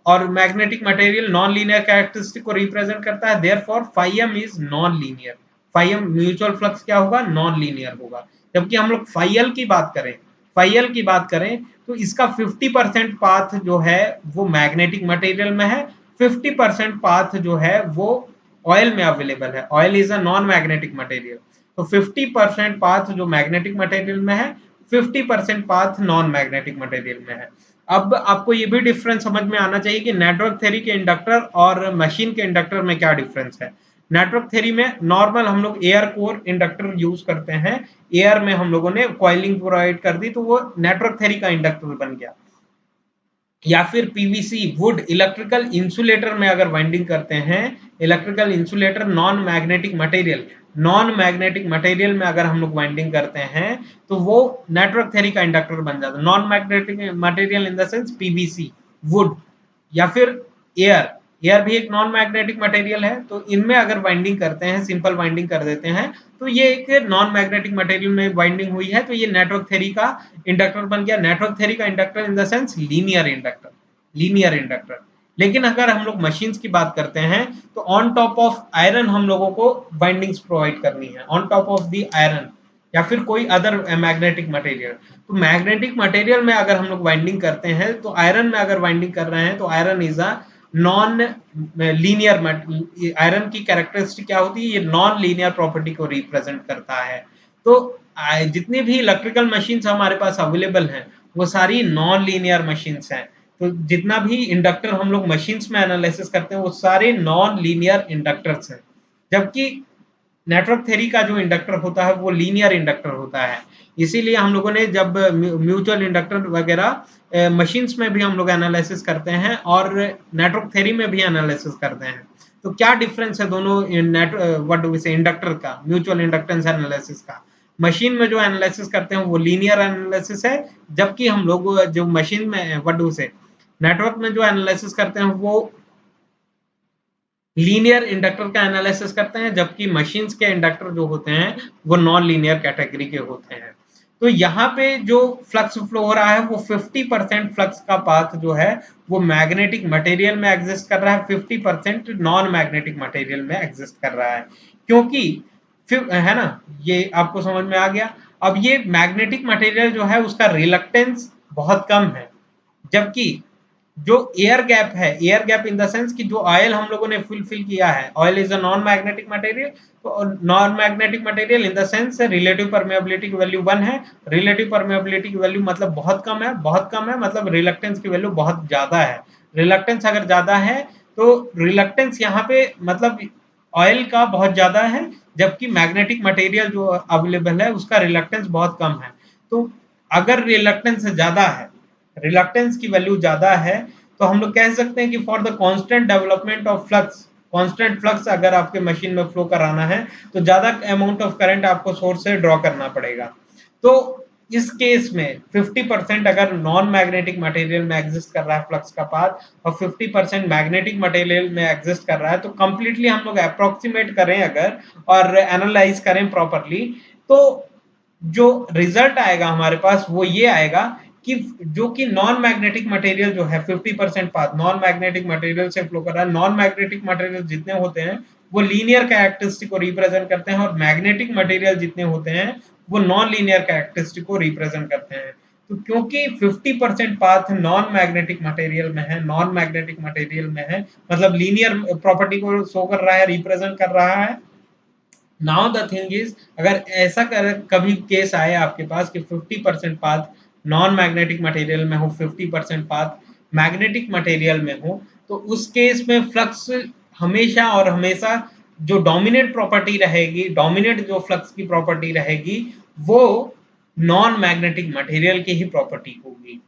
और magnetic material non linear characteristic को रिप्रेजेंट करता है, therefore phi M is non linear. Phi M mutual flux क्या होगा, नॉन लीनियर होगा। जबकि हम लोग फाई एल की बात करें, फाई एल की बात करें तो इसका 50% पाथ जो है वो मैग्नेटिक मटेरियल में है, 50% पाथ जो है वो ऑयल में अवेलेबल है। Oil is a non magnetic material, तो 50% पाथ जो मैग्नेटिक मटेरियल में है, 50% पाथ नॉन मैग्नेटिक मटेरियल में है। अब आपको ये भी डिफरेंस समझ में आना चाहिए कि नेटवर्क थ्योरी के इंडक्टर और मशीन के इंडक्टर में क्या डिफरेंस है। नेटवर्क थ्योरी में नॉर्मल हम लोग एयर कोर इंडक्टर यूज करते हैं, एयर में हम लोगों ने कॉइलिंग प्रोवाइड कर दी तो वो नेटवर्क थ्योरी का इंडक्टर बन गया। या फिर पीवीसी वुड इलेक्ट्रिकल इंसुलेटर में अगर वाइंडिंग करते हैं, electrical insulator non magnetic material, non magnetic material में अगर हम लोग वाइंडिंग करते हैं तो वो नेटवर्क थ्योरी का इंडक्टर बन जाता है। Non magnetic material in the sense PVC, would या फिर एयर, एयर भी एक नॉन मैग्नेटिक मटेरियल है, तो इनमें अगर वाइंडिंग करते हैं, सिंपल वाइंडिंग कर देते हैं तो ये एक नॉन मैग्नेटिक मटेरियल में वाइंडिंग हुई है, तो ये नेटवर्क थ्योरी का इंडक्टर बन गया। नेटवर्क थ्योरी का inductor in the sense linear inductor, linear inductor. लेकिन अगर हम लोग मशीन्स की बात करते हैं तो ऑन टॉप ऑफ आयरन हम लोगों को वाइंडिंग्स प्रोवाइड करनी है, on top of the iron या फिर कोई अदर मैग्नेटिक मटेरियल। तो मैग्नेटिक मटेरियल में अगर हम लोग वाइंडिंग करते हैं तो आयरन में अगर वाइंडिंग कर रहे हैं तो iron is a non linear, iron की कैरेक्टरिस्टिक क्या होती है, ये नॉन लीनियर प्रॉपर्टी को रिप्रेजेंट करता है। तो जितनी भी इलेक्ट्रिकल मशीन्स हमारे पास अवेलेबल हैं वो सारी नॉन लीनियर मशीन्स हैं। तो जितना भी इंडक्टर हम लोग मशीन्स में एनालिसिस करते हैं वो सारे नॉन लीनियर इंडक्टर्स हैं, जबकि नेटवर्क थ्योरी का जो इंडक्टर होता है वो लीनियर इंडक्टर होता है। इसीलिए हम लोगों ने जब म्यूचुअल इंडक्टर वगैरह मशीन्स में भी हम लोग एनालिसिस करते हैं और नेटवर्क थ्योरी में भी एनालिसिस करते हैं। तो क्या डिफरेंस है दोनों व्हाट डू वी से इंडक्टर का, म्यूचुअल इंडक्टेंस एनालिसिस का। मशीन में जो एनालिसिस करते हैं वो लीनियर एनालिसिस है, जबकि हम लोग जो मशीन में व्हाट डू से नेटवर्क में जो एनालिसिस करते हैं वो लीनियर इंडक्टर का एनालिसिस करते हैं, जबकि मशीन्स के इंडक्टर जो होते हैं वो नॉन लीनियर कैटेगरी के होते हैं। तो यहाँ पे जो फ्लक्स फ्लो हो रहा है वो 50% फ्लक्स का पाथ जो है वो मैग्नेटिक मटेरियल में एग्जिस्ट कर रहा है, 50% नॉन मैग्नेटिक मटेरियल में एग्जिस्ट कर रहा है। क्योंकि फिर है ना, ये आपको समझ में आ गया। अब ये मैग्नेटिक मटेरियल जो है उसका रिलक्टेंस बहुत कम है, जबकि जो एयर गैप है, air gap in the sense कि जो ऑयल हम लोगों ने फुलफिल किया है, oil is a non magnetic material, तो non magnetic material in the sense relative permeability की वैल्यू 1 है। रिलेटिव परमेबिलिटी की वैल्यू मतलब बहुत कम है, बहुत कम है मतलब रिलक्टेंस की वैल्यू बहुत ज्यादा है। रिलक्टेंस अगर ज्यादा है तो रिलक्टेंस यहाँ पे मतलब ऑयल का बहुत ज्यादा है, जबकि मैग्नेटिक मटेरियल जो अवेलेबल है उसका रिलक्टेंस बहुत कम है। तो अगर रिलक्टेंस ज्यादा है, रिलक्टेंस की वैल्यू ज्यादा है, तो हम लोग कह सकते हैं कि for the constant development of flux, constant flux अगर आपके मशीन में फ्लो कराना है तो ज्यादा अमाउंट ऑफ करंट आपको सोर्स से ड्रॉ करना पड़ेगा। तो इस केस में 50% अगर नॉन मैग्नेटिक मटेरियल में एग्जिस्ट कर रहा है फ्लक्स का पाथ और 50% मैग्नेटिक मटेरियल में एग्जिस्ट कर रहा है, तो कंप्लीटली हम लोग अप्रोक्सीमेट करें अगर और एनालाइज करें प्रॉपरली, तो जो रिजल्ट आएगा हमारे पास वो ये आएगा कि जो कि नॉन मैग्नेटिक मटेरियल जो है 50% पाथ नॉन मैग्नेटिक मटेरियल से फ्लो कर रहा है। नॉन मैग्नेटिक मटेरियल जितने होते हैं वो लीनियर कैरेक्टरिस्टिक को रिप्रेजेंट करते हैं, और मैग्नेटिक मटेरियल जितने होते हैं वो नॉन लीनियर कैरेक्टरिस्टिक को रिप्रेजेंट करते हैं। तो क्योंकि 50% पाथ नॉन मैग्नेटिक मटेरियल में है, नॉन मैग्नेटिक मटेरियल में है मतलब लीनियर प्रॉपर्टी को शो कर रहा है, रिप्रेजेंट कर रहा है। नाउ द थिंग इज, अगर ऐसा कभी केस आए आपके पास कि 50% पाथ नॉन मैग्नेटिक मटेरियल में हो, 50% पाथ मैग्नेटिक मटेरियल में हो, तो उस केस में फ्लक्स हमेशा और हमेशा जो डोमिनेंट प्रॉपर्टी रहेगी, डोमिनेंट जो फ्लक्स की प्रॉपर्टी रहेगी वो नॉन मैग्नेटिक मटेरियल की ही प्रॉपर्टी होगी।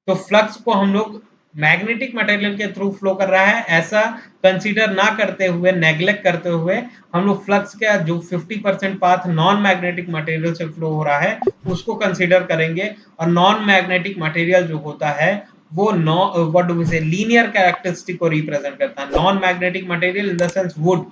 तो फ्लक्स को हम लोग मैग्नेटिक मटेरियल के थ्रू फ्लो कर रहा है ऐसा कंसीडर ना करते हुए, नेग्लेक्ट करते हुए हम लोग फ्लक्स का जो 50% पाथ नॉन मैग्नेटिक मटेरियल से फ्लो हो रहा है उसको कंसीडर करेंगे। और नॉन मैग्नेटिक मटेरियल जो होता है वो व्हाट डू वी से लीनियर कैरेक्टरिस्टिक को रिप्रेजेंट करता है। Non magnetic material in the sense would,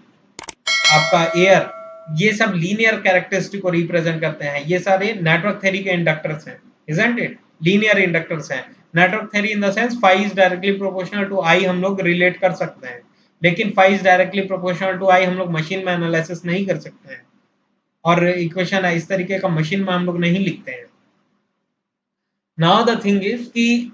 आपका एयर, ये सब लीनियर कैरेक्टरिस्टिक को रिप्रेजेंट करते हैं। ये सारे नेटवर्क थ्योरी के इंडक्टर्स हैं, isn't it? लीनियर इंडक्टर्स हैं। Network theory in the sense phi is directly proportional to I हम लोग रिलेट कर सकते हैं, लेकिन phi is directly proportional to I हम लोग मशीन में एनालिसिस नहीं कर सकते हैं, और इक्वेशन इस तरीके का मशीन में हम लोग नहीं लिखते हैं। नाउ द थिंग इज कि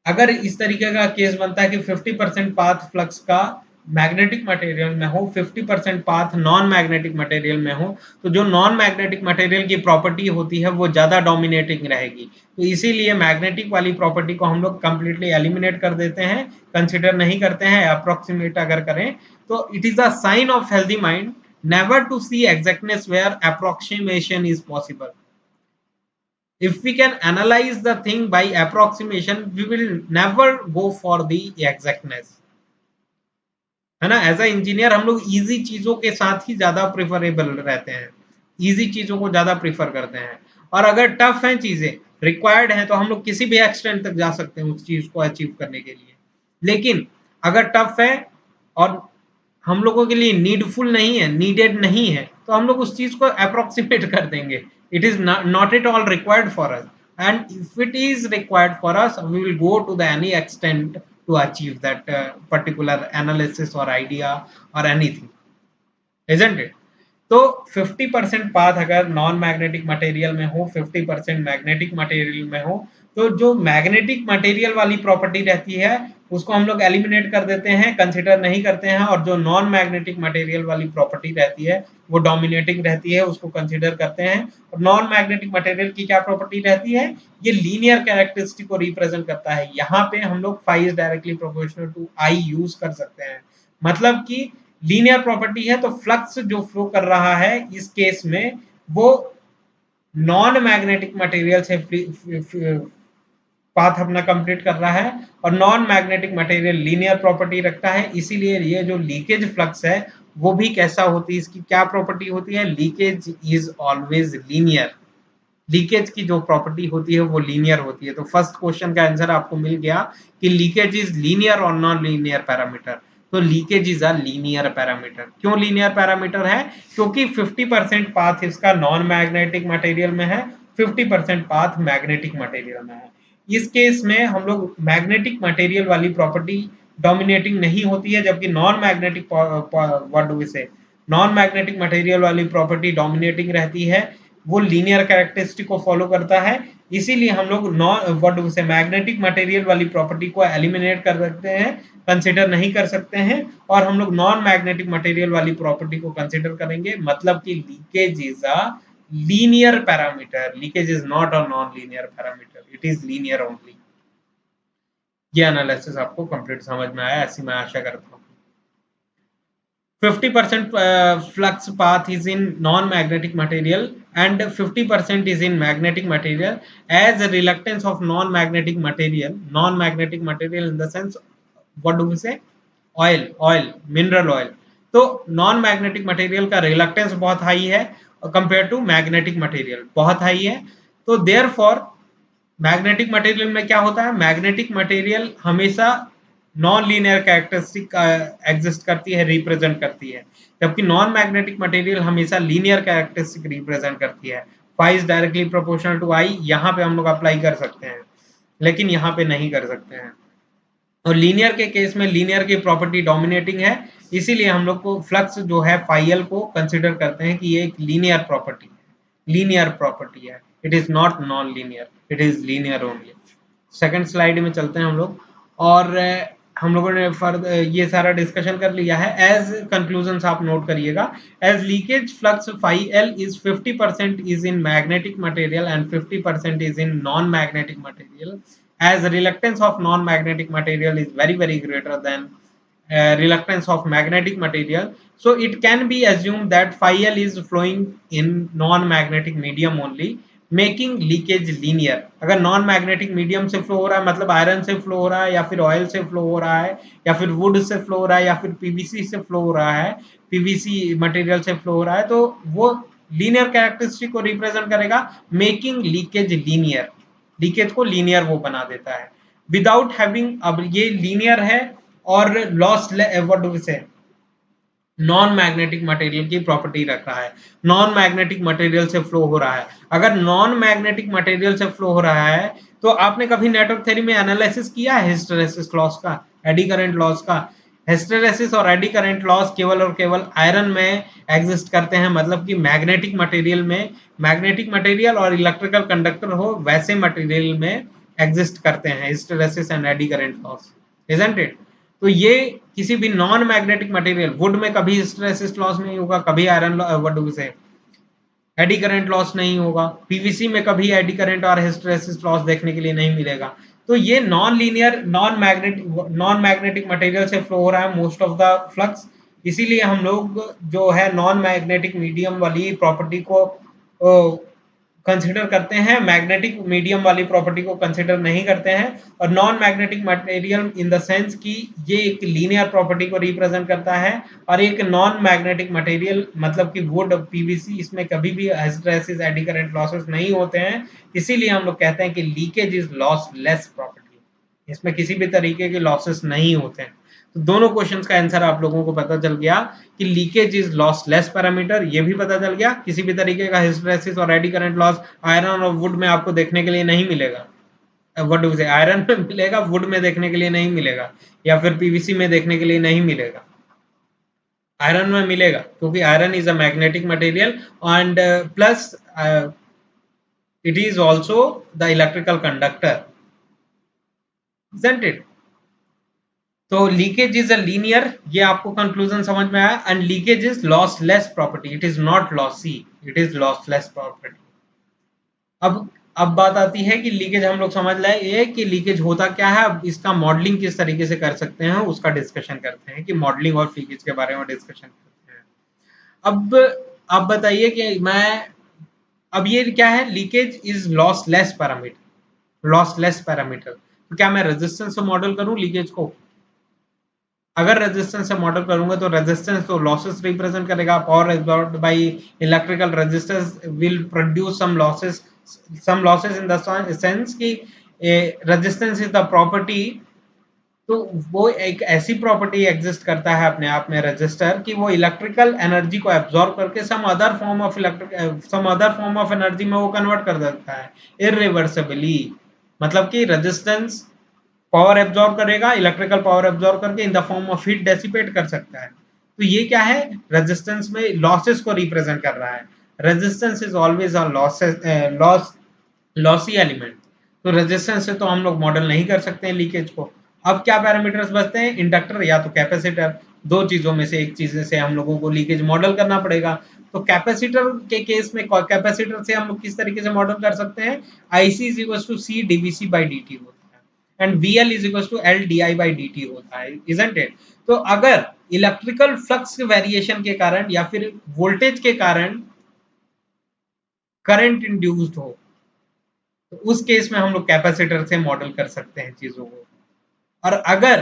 अगर इस तरीके का केस बनता है कि 50% पाथ फ्लक्स का मैग्नेटिक मटेरियल में हो, 50% पाथ नॉन मैग्नेटिक मटेरियल में हो, तो जो नॉन मैग्नेटिक मटेरियल की प्रॉपर्टी होती है वो ज्यादा डोमिनेटिंग रहेगी। तो इसीलिए मैग्नेटिक वाली प्रॉपर्टी को हम लोग कंप्लीटली एलिमिनेट कर देते हैं, कंसिडर नहीं करते हैं। अप्रोक्सीमेट अगर करें तो it is a sign of healthy mind never to see exactness where approximation is possible. If we can analyze the thing by approximation, we will never go for the exactness, है ना। As a engineer हम लोग easy चीजों के साथ ही ज्यादा preferable रहते हैं, इजी चीजों को ज्यादा प्रिफर करते हैं, और अगर टफ है चीजें, रिक्वायर्ड है, तो हम लोग किसी भी एक्सटेंट तक जा सकते हैं उस चीज को अचीव करने के लिए। लेकिन अगर टफ है और हम लोगों के लिए नीडफुल नहीं है, नीडेड नहीं है, तो हम लोग उस चीज को अप्रोक्सीमेट कर देंगे। It is not at all required for us, and if it is required for us we will go to the any extent to achieve that particular analysis or idea or anything, isn't it? तो 50% path अगर non magnetic material में हो, 50% magnetic material में हो, तो जो magnetic material वाली property रहती है उसको हम लोग एलिमिनेट कर देते हैं, कंसिडर नहीं करते हैं, और जो नॉन मैग्नेटिक मटेरियल वाली प्रॉपर्टी रहती है वो डोमिनेटिंग रहती है, उसको कंसिडर करते हैं। और नॉन मैग्नेटिक मटेरियल की क्या प्रॉपर्टी रहती है? ये लीनियर कैरेक्टरिस्टिक को रिप्रेजेंट करता है। यहाँ पे हम लोग phi is directly proportional to I use कर सकते हैं, मतलब कि लीनियर प्रॉपर्टी है, तो फ्लक्स जो फ्लो कर रहा है इस केस में वो नॉन मैग्नेटिक मटेरियल से पाथ अपना कंप्लीट कर रहा है, और non magnetic material linear property रखता है। इसीलिए ये जो लीकेज फ्लक्स है वो भी कैसा होती है, इसकी क्या प्रॉपर्टी होती है? Leakage is always linear. Leakage की जो प्रॉपर्टी होती है वो लीनियर होती है। तो फर्स्ट क्वेश्चन का आंसर आपको मिल गया कि लीकेज इज लीनियर और नॉन लीनियर पैरामीटर। तो leakage is a linear parameter. क्यों लीनियर पैरामीटर है? क्योंकि 50% पाथ इसका नॉन मैग्नेटिक मटेरियल में है, 50% पाथ मैग्नेटिक मटेरियल में है। इस केस में हम लोग मैग्नेटिक मटेरियल वाली प्रॉपर्टी डोमिनेटिंग नहीं होती है, जबकि non magnetic what do we say non magnetic material वाली प्रॉपर्टी डोमिनेटिंग रहती है। वो लीनियर कैरेक्टरिस्टिक को फॉलो करता है, इसीलिए हम लोग नॉन से मैग्नेटिक मटेरियल वाली प्रॉपर्टी को एलिमिनेट कर सकते हैं, कंसिडर नहीं कर सकते हैं, और हम लोग नॉन मैग्नेटिक मटेरियल वाली प्रॉपर्टी को कंसिडर करेंगे। मतलब कि leakage is a linear parameter, leakage is not a non linear parameter, it is linear only. ये एनालिसिस आपको कंप्लीट समझ में आया, ऐसी मैं आशा करता हूँ। 50% flux path is in non-magnetic material and 50% is in magnetic material. As a reluctance of non-magnetic material in the sense, what do we say? Oil, mineral oil. तो नॉन मैग्नेटिक मटेरियल का reluctance बहुत high है compare to magnetic material, बहुत high है। तो therefore magnetic material में क्या होता है? मैग्नेटिक मटेरियल हमेशा नॉन लीनियर कैरेक्टरिस्टिक एग्जिस्ट करती है, रिप्रेजेंट करती है, जबकि नॉन मैग्नेटिक मटेरियल हमेशा लीनियर कैरेक्टरिस्टिक रिप्रेजेंट करती है। phi is directly proportional to I यहाँ पे हम लोग अप्लाई कर सकते हैं, लेकिन यहाँ पे नहीं कर सकते हैं। और लीनियर के केस में लीनियर की प्रॉपर्टी डोमिनेटिंग है, इसीलिए हम लोग को फ्लक्स जो है phi L को कंसिडर करते हैं कि ये एक लीनियर प्रॉपर्टी है, लीनियर प्रॉपर्टी है। It is not non linear, it is linear only. Second slide में चलते हैं हम लोग, और हम लोगों ने ये सारा डिस्कशन कर लिया है। एज कंक्लूजन आप नोट करिएगा, as leakage flux phi L is 50% is in magnetic material and 50% is in non-magnetic material, as reluctance of non-magnetic material is very greater than reluctance of magnetic material, so it can be assumed that phi L is flowing in non-magnetic medium only, making leakage linear. अगर non magnetic medium से flow हो रहा है, मतलब iron से flow हो रहा है, या फिर ऑयल से फ्लो हो रहा है, या फिर वुड से फ्लो हो रहा है, या फिर पीवीसी से फ्लो हो रहा है, पीवीसी मटेरियल से फ्लो हो रहा है, तो वो लीनियर कैरेक्टरिस्टिक को रिप्रेजेंट करेगा, मेकिंग लीकेज लीनियर। लीकेज को लीनियर वो बना देता है विदाउट हैविंग, अब ये लीनियर है और loss what do we say non magnetic material की प्रॉपर्टी रख रहा है, नॉन मैग्नेटिक मटेरियल से फ्लो हो रहा है। अगर नॉन मैग्नेटिक मटेरियल से फ्लो हो रहा है तो आपने कभी नेटवर्क थ्योरी में एनालिसिस किया है हिस्टैरिसीस लॉस का, एडी करंट लॉस का? हिस्टैरिसीस और एडी करंट लॉस केवल और केवल आयरन में एग्जिस्ट करते हैं, मतलब कि मैग्नेटिक मटेरियल में, मैग्नेटिक मटेरियल और इलेक्ट्रिकल कंडक्टर हो वैसे मटेरियल में एग्जिस्ट करते हैं hysteresis and AD current loss, isn't it? तो ये किसी भी नॉन मैग्नेटिक मटेरियल, वुड में कभी हिस्टैरिसीस लॉस नहीं होगा, कभी आयरन व्हाट डू वी से एडी करंट लॉस नहीं होगा, पीवीसी में कभी एडी करंट और हिस्टैरिसीस लॉस देखने के लिए नहीं मिलेगा। तो ये non linear non magnetic material से फ्लो हो रहा है मोस्ट ऑफ द फ्लक्स, इसीलिए हम लोग जो है नॉन मैग्नेटिक मीडियम वाली प्रॉपर्टी को कंसिडर करते हैं, मैग्नेटिक मीडियम वाली प्रॉपर्टी को कंसिडर नहीं करते हैं। और non magnetic material in the sense कि ये एक लीनियर प्रॉपर्टी को रिप्रेजेंट करता है, और एक नॉन मैग्नेटिक मटेरियल मतलब कि वुड, पीवीसी, इसमें कभी भी हिस्टैरिसीस एडी करंट लॉसेस नहीं होते हैं, इसीलिए हम लोग कहते हैं कि leakage is loss less property, इसमें किसी भी तरीके के लॉसेस नहीं होते हैं। तो दोनों क्वेश्चंस का आंसर आप लोगों को पता चल गया कि leakage is loss less parameter, ये भी पता चल गया किसी भी तरीके का हिस्टैरिसीस और एडी करंट लॉस आयरन और वुड में आपको देखने के लिए नहीं मिलेगा। व्हाट डू वी से, आयरन में मिलेगा, वुड में देखने के लिए नहीं मिलेगा, या फिर पीवीसी में देखने के लिए नहीं मिलेगा। आयरन में मिलेगा क्योंकि iron is a magnetic material and plus it is also the electrical conductor, isn't it? तो लीकेज इज अ लीनियर, ये आपको कंक्लूजन समझ में आया, and leakage is lossless property, it is not lossy, it is lossless property. अब बात आती है कि लीकेज हम लोग समझ लाए ये कि लीकेज होता क्या है, अब इसका मॉडलिंग किस तरीके से कर सकते हैं उसका डिस्कशन करते हैं, कि मॉडलिंग और लीकेज के बारे में डिस्कशन करते हैं। अब बताइए कि अब ये क्या है, leakage is lossless parameter, lossless parameter, तो क्या मैं रेजिस्टेंस से मॉडल करूं लीकेज को? अगर रेजिस्टेंस से मॉडल करूंगा तो रेजिस्टेंस तो लॉसेस रिप्रेजेंट करेगा, power absorbed by electrical resistance will produce some losses in the sense कि रेजिस्टेंस इज द प्रॉपर्टी, तो वो एक ऐसी प्रॉपर्टी एग्जिस्ट करता है अपने आप में रेजिस्टर कि वो इलेक्ट्रिकल एनर्जी को एब्जॉर्ब करके some other form of energy में वो कन्वर्ट कर देता है इरिवर्सिबली, मतलब कि रेजिस्टेंस पावर एब्जॉर्ब करेगा, इलेक्ट्रिकल पावर एब्जॉर्ब करके in the form of heat dissipate कर सकता है। तो ये क्या है, रेजिस्टेंस में लॉसेस को रिप्रेजेंट कर रहा है। Resistance is always a lossy element, तो रेजिस्टेंस से तो हम लोग मॉडल नहीं कर सकते हैं लीकेज को। अब क्या पैरामीटर्स बचते हैं, इंडक्टर या तो कैपेसिटर, दो चीजों में से एक चीज से हम लोगों को लीकेज मॉडल करना पड़ेगा। तो कैपेसिटर के केस में कैपेसिटर से हम लोग किस तरीके से मॉडल कर सकते हैं, IC is equal to C dVc by dt होता है and VL is equal to L di by dt होता है, इजंट इट? तो अगर इलेक्ट्रिकल फ्लक्स वेरिएशन के कारण या फिर वोल्टेज के कारण करंट इंड्यूस्ड हो, तो उस केस में हम लोग कैपेसिटर से मॉडल कर सकते हैं चीजों को। और अगर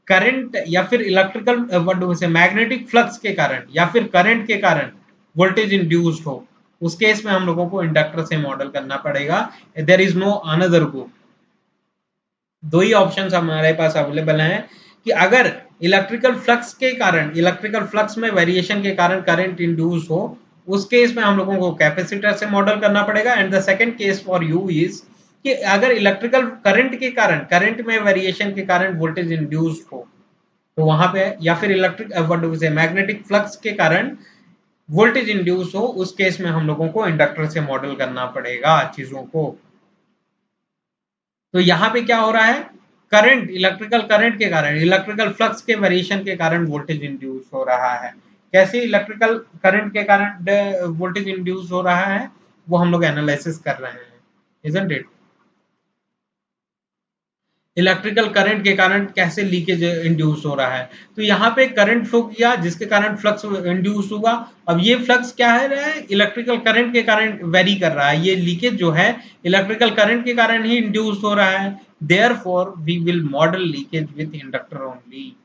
करंट या फिर electrical what do we say magnetic flux के कारण या फिर करंट के कारण वोल्टेज इंड्यूस्ड हो, उस केस में हम लोगों को इंडक्टर से मॉडल करना पड़ेगा। देयर इज नो अनदर गो, दो ही ऑप्शंस हमारे पास अवेलेबल हैं कि अगर इलेक्ट्रिकल फ्लक्स के कारण, इलेक्ट्रिकल फ्लक्स में वेरिएशन के कारण करंट इंड्यूस हो, उस केस में हम लोगों को कैपेसिटर से मॉडल करना पड़ेगा। And the second case for you is कि अगर इलेक्ट्रिकल करंट के कारण, करंट में वेरिएशन के कारण वोल्टेज इंड्यूस्ड हो, तो वहां पे, या फिर electric what do we say magnetic flux के कारण वोल्टेज इंड्यूस हो, उस केस में हम लोगों को इंडक्टर से मॉडल करना पड़ेगा चीजों को। तो यहाँ पे क्या हो रहा है, करंट, इलेक्ट्रिकल करंट के कारण, इलेक्ट्रिकल फ्लक्स के वेरिएशन के कारण वोल्टेज इंड्यूस हो रहा है। कैसे इलेक्ट्रिकल करंट के कारण वोल्टेज इंड्यूस हो रहा है, वो हम लोग एनालिसिस कर रहे हैं, इजंट इट? इलेक्ट्रिकल करंट के कारण कैसे लीकेज इंड्यूस हो रहा है, तो यहाँ पे करंट फ्लो किया जिसके कारण फ्लक्स इंड्यूस हुआ। अब ये फ्लक्स क्या है, इलेक्ट्रिकल करंट के कारण वेरी कर रहा है, ये लीकेज जो है इलेक्ट्रिकल करंट के कारण ही इंड्यूस हो रहा है। Therefore we will model leakage with inductor only.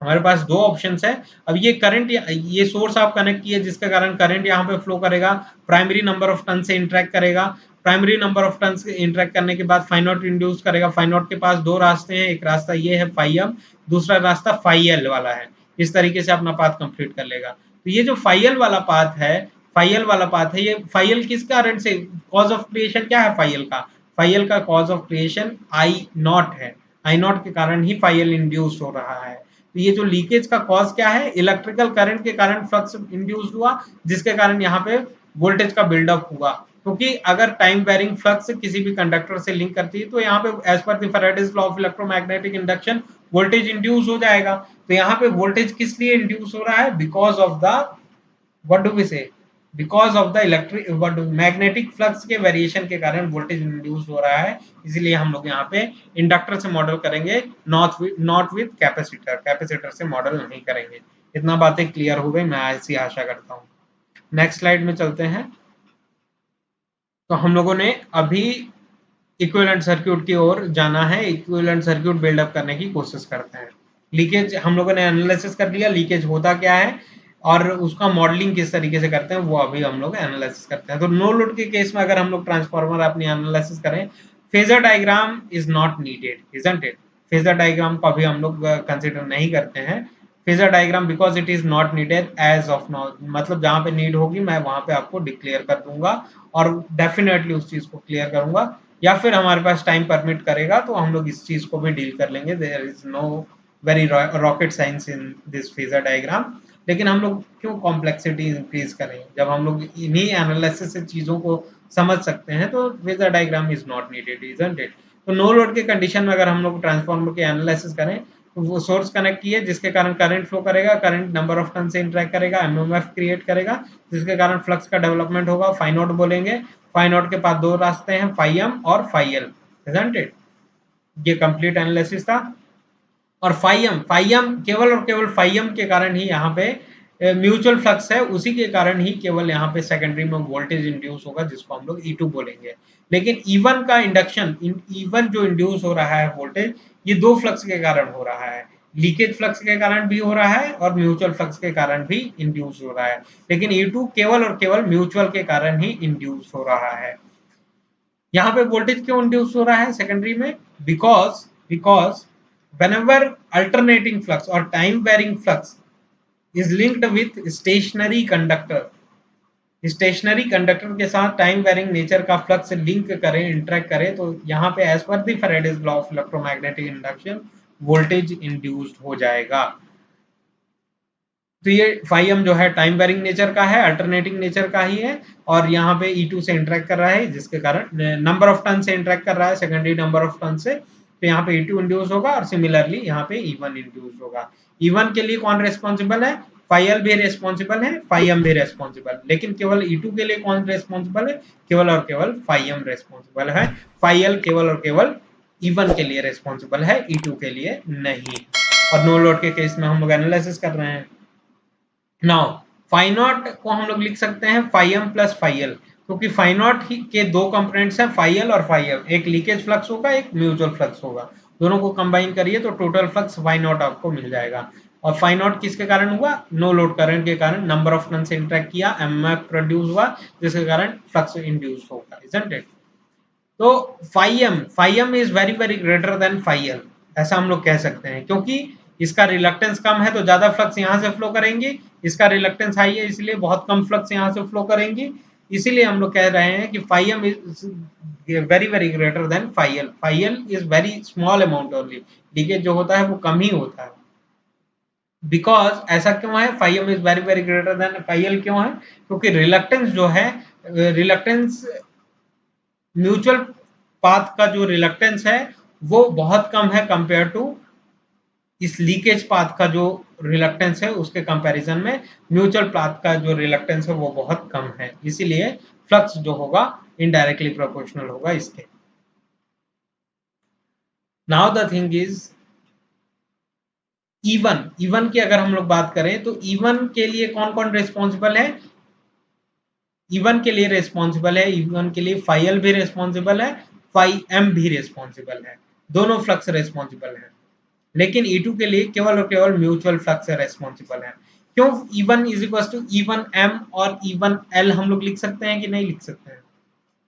हमारे पास दो ऑप्शंस है। अब ये करंट, ये सोर्स आप कनेक्ट किए जिसके कारण करंट यहाँ पे फ्लो करेगा, प्राइमरी नंबर ऑफ टर्न से इंटरेक्ट करेगा, प्राइमरी नंबर ऑफ टर्न से इंटरेक्ट करने के बाद फाई नॉट इंड्यूस करेगा। फाई नॉट के पास दो रास्ते हैं, एक रास्ता ये है फाई एम, दूसरा रास्ता फाई एल वाला है। इस तरीके से अपना पाथ कंप्लीट कर लेगा। तो ये जो फाइल वाला पाथ है, ये फाइल किस कारण से, कॉज ऑफ क्रिएशन क्या है फाइल का, फाइल का cause of creation I not है, आई नॉट के कारण ही फाइल इंड्यूस हो रहा है। तो ये जो लीकेज का कॉज क्या है, इलेक्ट्रिकल करंट के कारण फ्लक्स इंड्यूस हुआ, जिसके कारण यहाँ पे वोल्टेज का बिल्डअप हुआ। क्योंकि अगर टाइम वेरिंग फ्लक्स किसी भी कंडक्टर से लिंक करती है तो यहाँ पे as per the Faraday's law of electromagnetic induction voltage induce हो जाएगा। तो यहाँ पे वोल्टेज किस लिए इंड्यूस हो रहा है, because of the, what do we say, because of the electric magnetic flux के वेरिएशन के कारण वोल्टेज इंड्यूस हो रहा है। इसीलिए हम लोग यहाँ पे इंडक्टर से मॉडल करेंगे, नॉट विद कैपेसिटर, कैपेसिटर से मॉडल नहीं करेंगे। इतना बातें क्लियर हो गई, मैं ऐसी आशा करता हूँ। नेक्स्ट स्लाइड में चलते हैं। तो हम लोगों ने अभी इक्विवेलेंट सर्क्यूट की ओर जाना है, इक्विवेलेंट सर्क्यूट बिल्डअप करने की कोशिश करते हैं। लीकेज हम लोगों ने एनालिसिस कर लिया, लीकेज होता क्या है और उसका मॉडलिंग किस तरीके से करते हैं वो अभी हम लोग एनालिसिस करते हैं। तो नो लोड के केस में अगर हम लोग ट्रांसफार्मर अपनी एनालिसिस करें, phasor diagram is not needed, isn't it. Phasor diagram को अभी हम लोग कंसिडर नहीं करते हैं, phasor diagram, because it is not needed as of now. मतलब जहां पे नीड होगी मैं वहां पे आपको डिक्लेयर कर दूंगा और डेफिनेटली उस चीज को क्लियर करूंगा, या फिर हमारे पास टाइम परमिट करेगा तो हम लोग इस चीज को भी डील कर लेंगे। There is no very rocket science in this phasor diagram. लेकिन हम लोग क्यों कॉम्प्लेक्सिटी इंक्रीज करें, जब हम लोग इन्हीं एनालिसिस से चीजों को समझ सकते हैं, तो phasor diagram is not needed, isn't it. तो नो लोड के कंडीशन में अगर हम लोग ट्रांसफार्मर के एनालिसिस करें, तो वो सोर्स कनेक्ट किए जिसके कारण करंट फ्लो करेगा, करंट नंबर ऑफ टर्न से इंटरेक्ट करेगा, एमएमएफ क्रिएट करेगा जिसके कारण फ्लक्स का डेवलपमेंट होगा, फाई नॉट बोलेंगे। फाई नॉट के पास दो रास्ते हैं, फाई एम और फाई एल, इजंट इट। ये कंप्लीट एनालिसिस था। और फाई एम केवल और केवल फाई एम के कारण ही यहाँ पे म्यूचुअल फ्लक्स है, उसी के कारण ही केवल यहाँ पे सेकेंडरी में वोल्टेज इंड्यूस होगा जिसको हम लोग E2 बोलेंगे। लेकिन E1 का इंडक्शन, E1 जो इंड्यूस हो रहा है वोल्टेज, ये दो फ्लक्स के कारण हो रहा है, लीकेज फ्लक्स के कारण भी हो रहा है और म्यूचुअल फ्लक्स के कारण भी इंड्यूस हो रहा है। लेकिन E2 केवल और केवल म्यूचुअल के कारण ही इंड्यूस हो रहा है। यहाँ पे वोल्टेज क्यों इंड्यूस हो रहा है सेकेंडरी में, because whenever alternating flux or time varying flux is linked with stationary conductor, stationary conductor के साथ टाइम वेरिंग नेचर का फ्लक्स लिंक करें, इंटरेक्ट करें, तो यहाँ पे as per the Faraday's law of electromagnetic induction voltage induced हो जाएगा। तो ये फाई एम जो है टाइम वेरिंग नेचर का है, अल्टरनेटिंग नेचर का ही है, और यहाँ पे E2 से इंटरेक्ट कर रहा है जिसके कारण नंबर ऑफ टर्न से इंटरेक्ट कर रहा है, सेकेंडरी नंबर ऑफ टर्न से। तो यहाँ पे E2 इंड्यूस होगा और सिमिलरली यहाँ पे E1 इंड्यूस होगा। E1 के लिए कौन रेस्पॉन्सिबल है, फाई एल भी रेस्पॉन्सिबल है, फाई एम भी रेस्पॉन्सिबल, लेकिन केवल E2 के लिए कौन रेस्पॉन्सिबल है, केवल और केवल फाई एम रेस्पॉन्सिबल है। फाई एल केवल और केवल E1 के लिए रेस्पॉन्सिबल है, E2 के लिए नहीं। और नो लोड के केस में हम लोग एनालिसिस कर रहे हैं। नाउ फाई नॉट को हम लोग लिख सकते हैं phi M plus phi L, क्योंकि फाई नॉट के दो कंपोनेंट्स हैं, फाई एल और फाई एम। एक लीकेज फ्लक्स होगा, एक म्यूचुअल फ्लक्स होगा, दोनों को कंबाइन करिए तो टोटल फ्लक्स फाई नॉट आपको मिल जाएगा। और फाई नॉट किसके कारण हुआ, नो लोड करंट के कारण, नंबर ऑफ टर्न से इंटरेक्ट किया, एमएमएफ प्रोड्यूस हुआ जिसके कारण फ्लक्स इंड्यूस होगा, इजंट इट। तो phi M is very very greater than phi L, ऐसा हम लोग कह सकते हैं, क्योंकि इसका रिलक्टेंस कम है तो ज्यादा फ्लक्स यहाँ से फ्लो करेंगी, इसका रिलक्टेंस हाई है इसलिए बहुत कम फ्लक्स यहाँ से फ्लो करेंगी। इसीलिए हम लोग कह रहे हैं कि phi M is very very greater than phi L. Phi L is very small amount only, leakage जो होता है वो कम ही होता है। बिकॉज ऐसा क्यों है, phi M is very very greater than phi L, क्यों है, क्योंकि रिलक्टेंस जो है, रिलक्टेंस म्यूचुअल पाथ का जो रिलक्टेंस है वो बहुत कम है कंपेयर टू इस लीकेज पाथ का जो रिलक्टेंस है, उसके कंपैरिजन में म्यूचुअल पाथ का जो रिलक्टेंस है वो बहुत कम है, इसीलिए फ्लक्स जो होगा इनडायरेक्टली प्रोपोर्शनल होगा इसके। Now the thing is E1 की अगर हम लोग बात करें तो E1 के लिए कौन कौन रेस्पॉन्सिबल है, E1 के लिए रेस्पॉन्सिबल है, E1 के लिए फाई एल भी रेस्पॉन्सिबल है, फाई एम भी रेस्पॉन्सिबल है, दोनों फ्लक्स रेस्पॉन्सिबल है। लेकिन E2 के लिए केवल और केवल म्यूचुअल फ्लक्स रेस्पॉन्सिबल है। क्यों, E1 is equal to E1M और E1L हम लोग लिख सकते हैं कि नहीं लिख सकते हैं,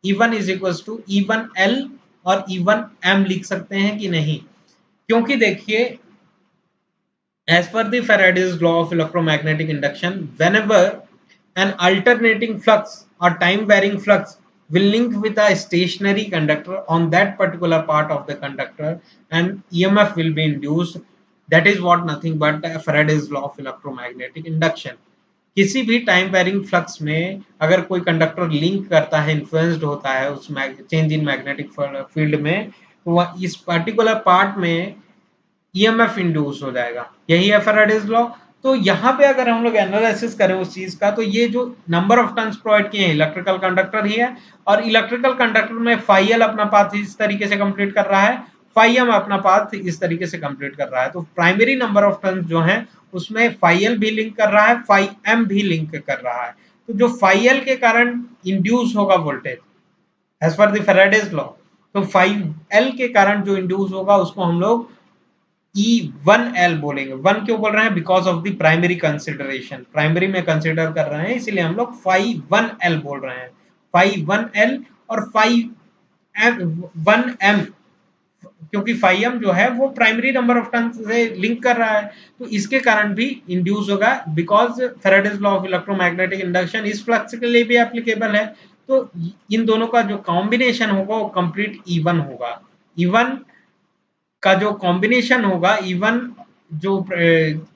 E1 is equal to E1L और E1M लिख सकते हैं कि नहीं, क्योंकि देखिए As per the Faraday's law of electromagnetic induction, whenever an alternating flux or time varying flux will link with a stationary conductor on that particular part of the conductor, and EMF will be induced. That is what nothing but Faraday's law of electromagnetic induction. किसी भी time varying flux में अगर कोई conductor link करता है, influenced होता है उस चेंज इन मैग्नेटिक फील्ड में, तो वह इस पर्टिकुलर पार्ट में ईएमएफ इंड्यूस हो जाएगा। यही है फैराडेज लॉ। तो यहाँ पे अगर हम लोग एनालिसिस करें उस चीज का, तो ये जो नंबर ऑफ टर्न्स प्रोवाइड किए हैं इलेक्ट्रिकल कंडक्टर ही है, और इलेक्ट्रिकल कंडक्टर में फाई एल अपना पाथ इस तरीके से कंप्लीट कर रहा है, फाई एम अपना पाथ इस तरीके से कंप्लीट कर रहा है। तो प्राइमरी नंबर ऑफ टर्न्स जो है उसमें फाई एल भी लिंक कर रहा है, फाई एम भी लिंक कर रहा है। तो जो फाई एल के कारण इंड्यूस होगा voltage as per the Faraday's law, तो फाई एल के कारण जो इंड्यूस होगा उसको हम लोग E1L बोलेंगे। 1 क्यों बोल रहे हैं? Because of the primary consideration, primary में कंसिडर कर रहे हैं इसलिए हम लोग फाई 1L बोल रहे हैं। फाई 1L और फाई 1M, क्योंकि फाई एम जो है वो प्राइमरी नंबर ऑफ टर्न्स से लिंक कर रहा है, तो इसके कारण भी इंड्यूस होगा। Because Faraday's law of electromagnetic induction इस फ्लक्स के लिए भी एप्लीकेबल है। तो इन दोनों का जो कॉम्बिनेशन होगा वो कंप्लीट E1 होगा। E1 का जो कॉम्बिनेशन होगा, E1 जो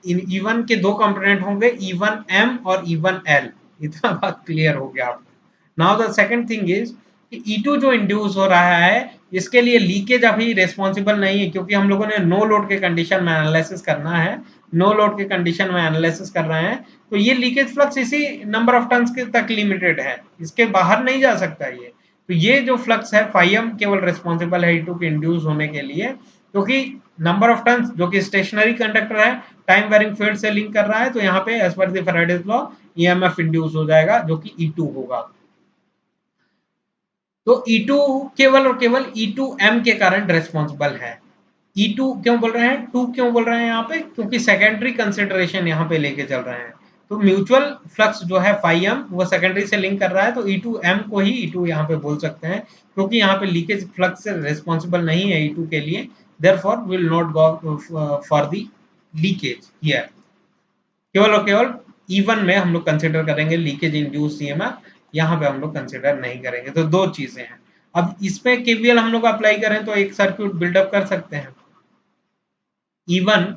E1 के दो कंपोनेंट होंगे, E1M और E1L। इतना बात क्लियर हो गया आपको। Now the second thing is कि E2 जो इंड्यूस हो रहा है इसके लिए लीकेज अभी रिस्पॉन्सिबल नहीं है, क्योंकि हम लोगों ने नो लोड के कंडीशन में एनालिसिस करना है, नो लोड के कंडीशन में एनालिसिस कर रहे हैं। तो ये लीकेज फ्लक्स इसी नंबर ऑफ टर्न्स के तक लिमिटेड है, इसके बाहर नहीं जा सकता ये। तो ये जो फ्लक्स है फाई एम केवल रिस्पॉन्सिबल है E2 के इंड्यूस होने के लिए, क्योंकि नंबर ऑफ टर्न्स जो कि स्टेशनरी कंडक्टर है टाइम वेरिंग फील्ड से लिंक कर रहा है, तो यहाँ पे as per the Faraday's law EMF induce हो जाएगा जो कि E2 होगा। तो E2 केवल और केवल E2M के कारण रिस्पॉन्सिबल है। E2 क्यों बोल रहे हैं, 2 क्यों बोल रहे हैं यहाँ पे? क्योंकि सेकेंडरी कंसिडरेशन यहाँ पे लेके चल रहे हैं। तो म्यूचुअल फ्लक्स जो है फाई एम वो सेकेंडरी से लिंक कर रहा है, तो E2M को ही E2 यहाँ पे बोल सकते हैं, क्योंकि यहाँ पे लीकेज फ्लक्स से रिस्पॉन्सिबल नहीं है E2 के लिए, therefore will not go for the leakage here। केवल और केवल E1 में हम लोग कंसिडर करेंगे लीकेज इंड्यूस ईएमएफ, यहाँ पे हम लोग कंसिडर नहीं करेंगे। तो दो चीजें हैं। अब इसमें केवीएल हम लोग अप्लाई करें तो एक सर्किट बिल्डअप कर सकते हैं। E1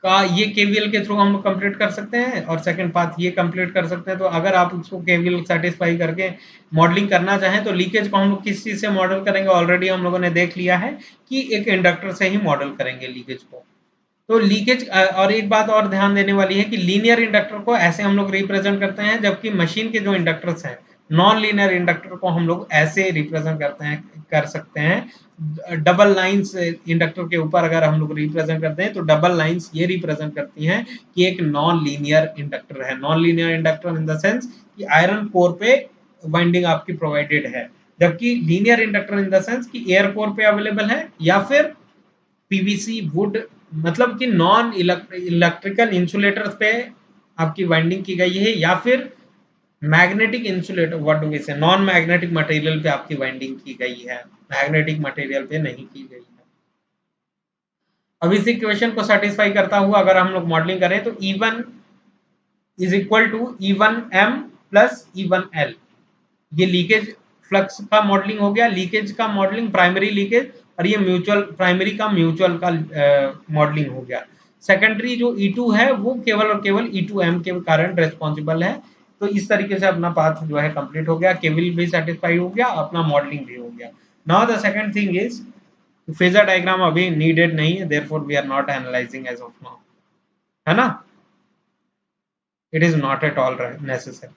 का ये केवीएल के थ्रू हम लोग कंप्लीट कर सकते हैं, और सेकंड पाथ ये कंप्लीट कर सकते हैं। तो अगर आप उसको केवीएल सेटिस्फाई करके मॉडलिंग करना चाहें तो लीकेज को हम लोग किस चीज से मॉडल करेंगे, ऑलरेडी हम लोगों ने देख लिया है कि एक इंडक्टर से ही मॉडल करेंगे लीकेज को। तो लीकेज, और एक बात और ध्यान देने वाली है कि लीनियर इंडक्टर को ऐसे हम लोग रिप्रेजेंट करते हैं, जबकि मशीन के जो इंडक्टर्स हैं नॉन लीनियर इंडक्टर को हम लोग ऐसे रिप्रेजेंट करते हैं, कर सकते हैं। डबल लाइंस इंडक्टर के ऊपर अगर हम लोग रिप्रेजेंट करते हैं तो डबल लाइंस ये रिप्रेजेंट करती हैं कि एक नॉन लीनियर इंडक्टर है। Non linear inductor in the sense कि आयरन कोर पे वाइंडिंग आपकी प्रोवाइडेड है, जबकि linear inductor in the sense कि एयर कोर पे अवेलेबल है, या फिर पीवीसी वुड, मतलब कि नॉन इलेक्ट्रिकल इंसुलेटर्स पे आपकी वाइंडिंग की गई है, या फिर magnetic insulator, what do we say, non magnetic material पे आपकी वाइंडिंग की गई है, मैग्नेटिक मटेरियल पे नहीं की गई है। अब इस इक्वेशन को सेटिस्फाई करता हुआ अगर हम लोग मॉडलिंग करें तो E1 is equal to E1M plus E1L। ये लीकेज फ्लक्स का मॉडलिंग हो गया, लीकेज का मॉडलिंग प्राइमरी लीकेज, और ये म्यूचुअल प्राइमरी का म्यूचुअल का मॉडलिंग हो गया। सेकेंडरी जो E2 है वो केवल और केवल E2M के कारण रिस्पॉन्सिबल है। तो इस तरीके से अपना पाथ जो है कंप्लीट हो गया, केवल भी सेटिस्फाई हो गया, अपना मॉडलिंग भी हो गया। Now the second thing is phasor diagram अभी नीडेड नहीं है, therefore we are not analysing as of now, है ना, it is not at all necessary.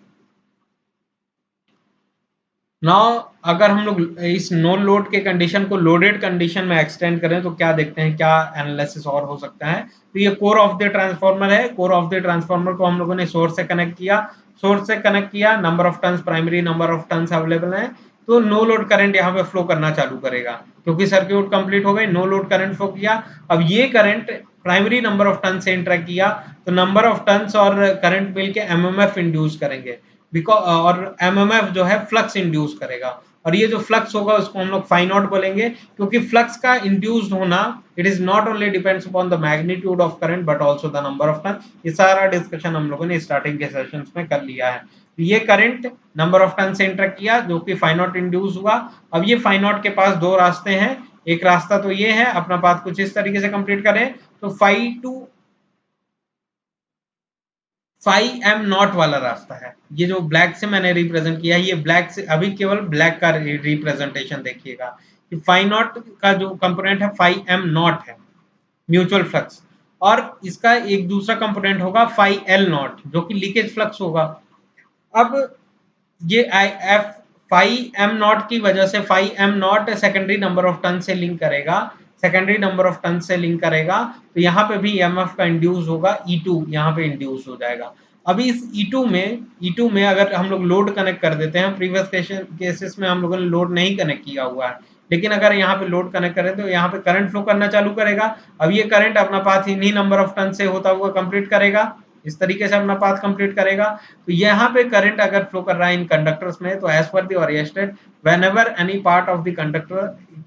Now अगर हम लोग इस नो लोड के कंडीशन को लोडेड कंडीशन में एक्सटेंड करें तो क्या देखते हैं, क्या एनालिसिस और हो सकता है। तो ये कोर ऑफ द ट्रांसफार्मर है, कोर ऑफ द ट्रांसफार्मर को हम लोगों ने सोर्स से कनेक्ट किया, सोर्स से कनेक्ट किया, number of turns, primary number of turns available है, तो नो लोड करंट यहाँ पे फ्लो करना चालू करेगा, क्योंकि सर्किट कंप्लीट हो गई, नो लोड करंट फ्लो किया। अब ये current primary number of turn से इंटरेक्ट किया, तो नंबर ऑफ टर्न्स और करंट मिलके एमएमएफ इंड्यूस करेंगे, बिकॉज और एमएमएफ जो है फ्लक्स इंड्यूस करेगा, और ये जो फ्लक्स होगा उसको हम लोग फाई नॉट बोलेंगे, क्योंकि फ्लक्स का इंड्यूस्ड होना it is not only depends upon the magnitude of current but also the number of turn. ये सारा डिस्कशन हम लोगों ने स्टार्टिंग के सेशंस में कर लिया है। ये करंट नंबर ऑफ टर्न से इंटरेक्ट किया जो कि फाई नॉट इंड्यूस हुआ। अब ये फाई नॉट के पास दो रास्ते हैं, एक रास्ता तो ये है, अपना बात कुछ इस तरीके से कंप्लीट करें तो फाई एम नॉट वाला रास्ता है। ये जो ब्लैक से मैंने रिप्रेजेंट किया है, ये ब्लैक से अभी केवल ब्लैक का रिप्रेजेंटेशन देखिएगा कि फाई नॉट का जो कंपोनेंट है फाई एम नॉट है म्यूचुअल फ्लक्स, और इसका एक दूसरा कंपोनेंट होगा फाई एल नॉट जो कि लीकेज फ्लक्स होगा। अब ये एफ फाई एम नॉट की वजह से phi M nought secondary number of turn से लिंक करेगा, सेकेंडरी नंबर ऑफ टर्न से लिंक करेगा, तो यहाँ पे भी ईएमएफ का इंड्यूस होगा, E2 यहाँ पे इंड्यूस हो जाएगा। अभी इस E2 में अगर हम लोग लोड कनेक्ट कर देते हैं, प्रीवियस केसेस में हम लोगों ने लोड नहीं कनेक्ट किया हुआ है, लेकिन अगर यहाँ पे लोड कनेक्ट करें तो यहाँ पे करंट फ्लो करना चालू करेगा। अब ये करंट अपना पाथ इन्हीं नंबर ऑफ टर्न से होता हुआ कंप्लीट करेगा, इस तरीके से अपना पाथ कंप्लीट करेगा। तो यहाँ पे करंट अगर फ्लो कर रहा है इन कंडक्टर्स में, तो as per the oriented whenever any part of the conductor,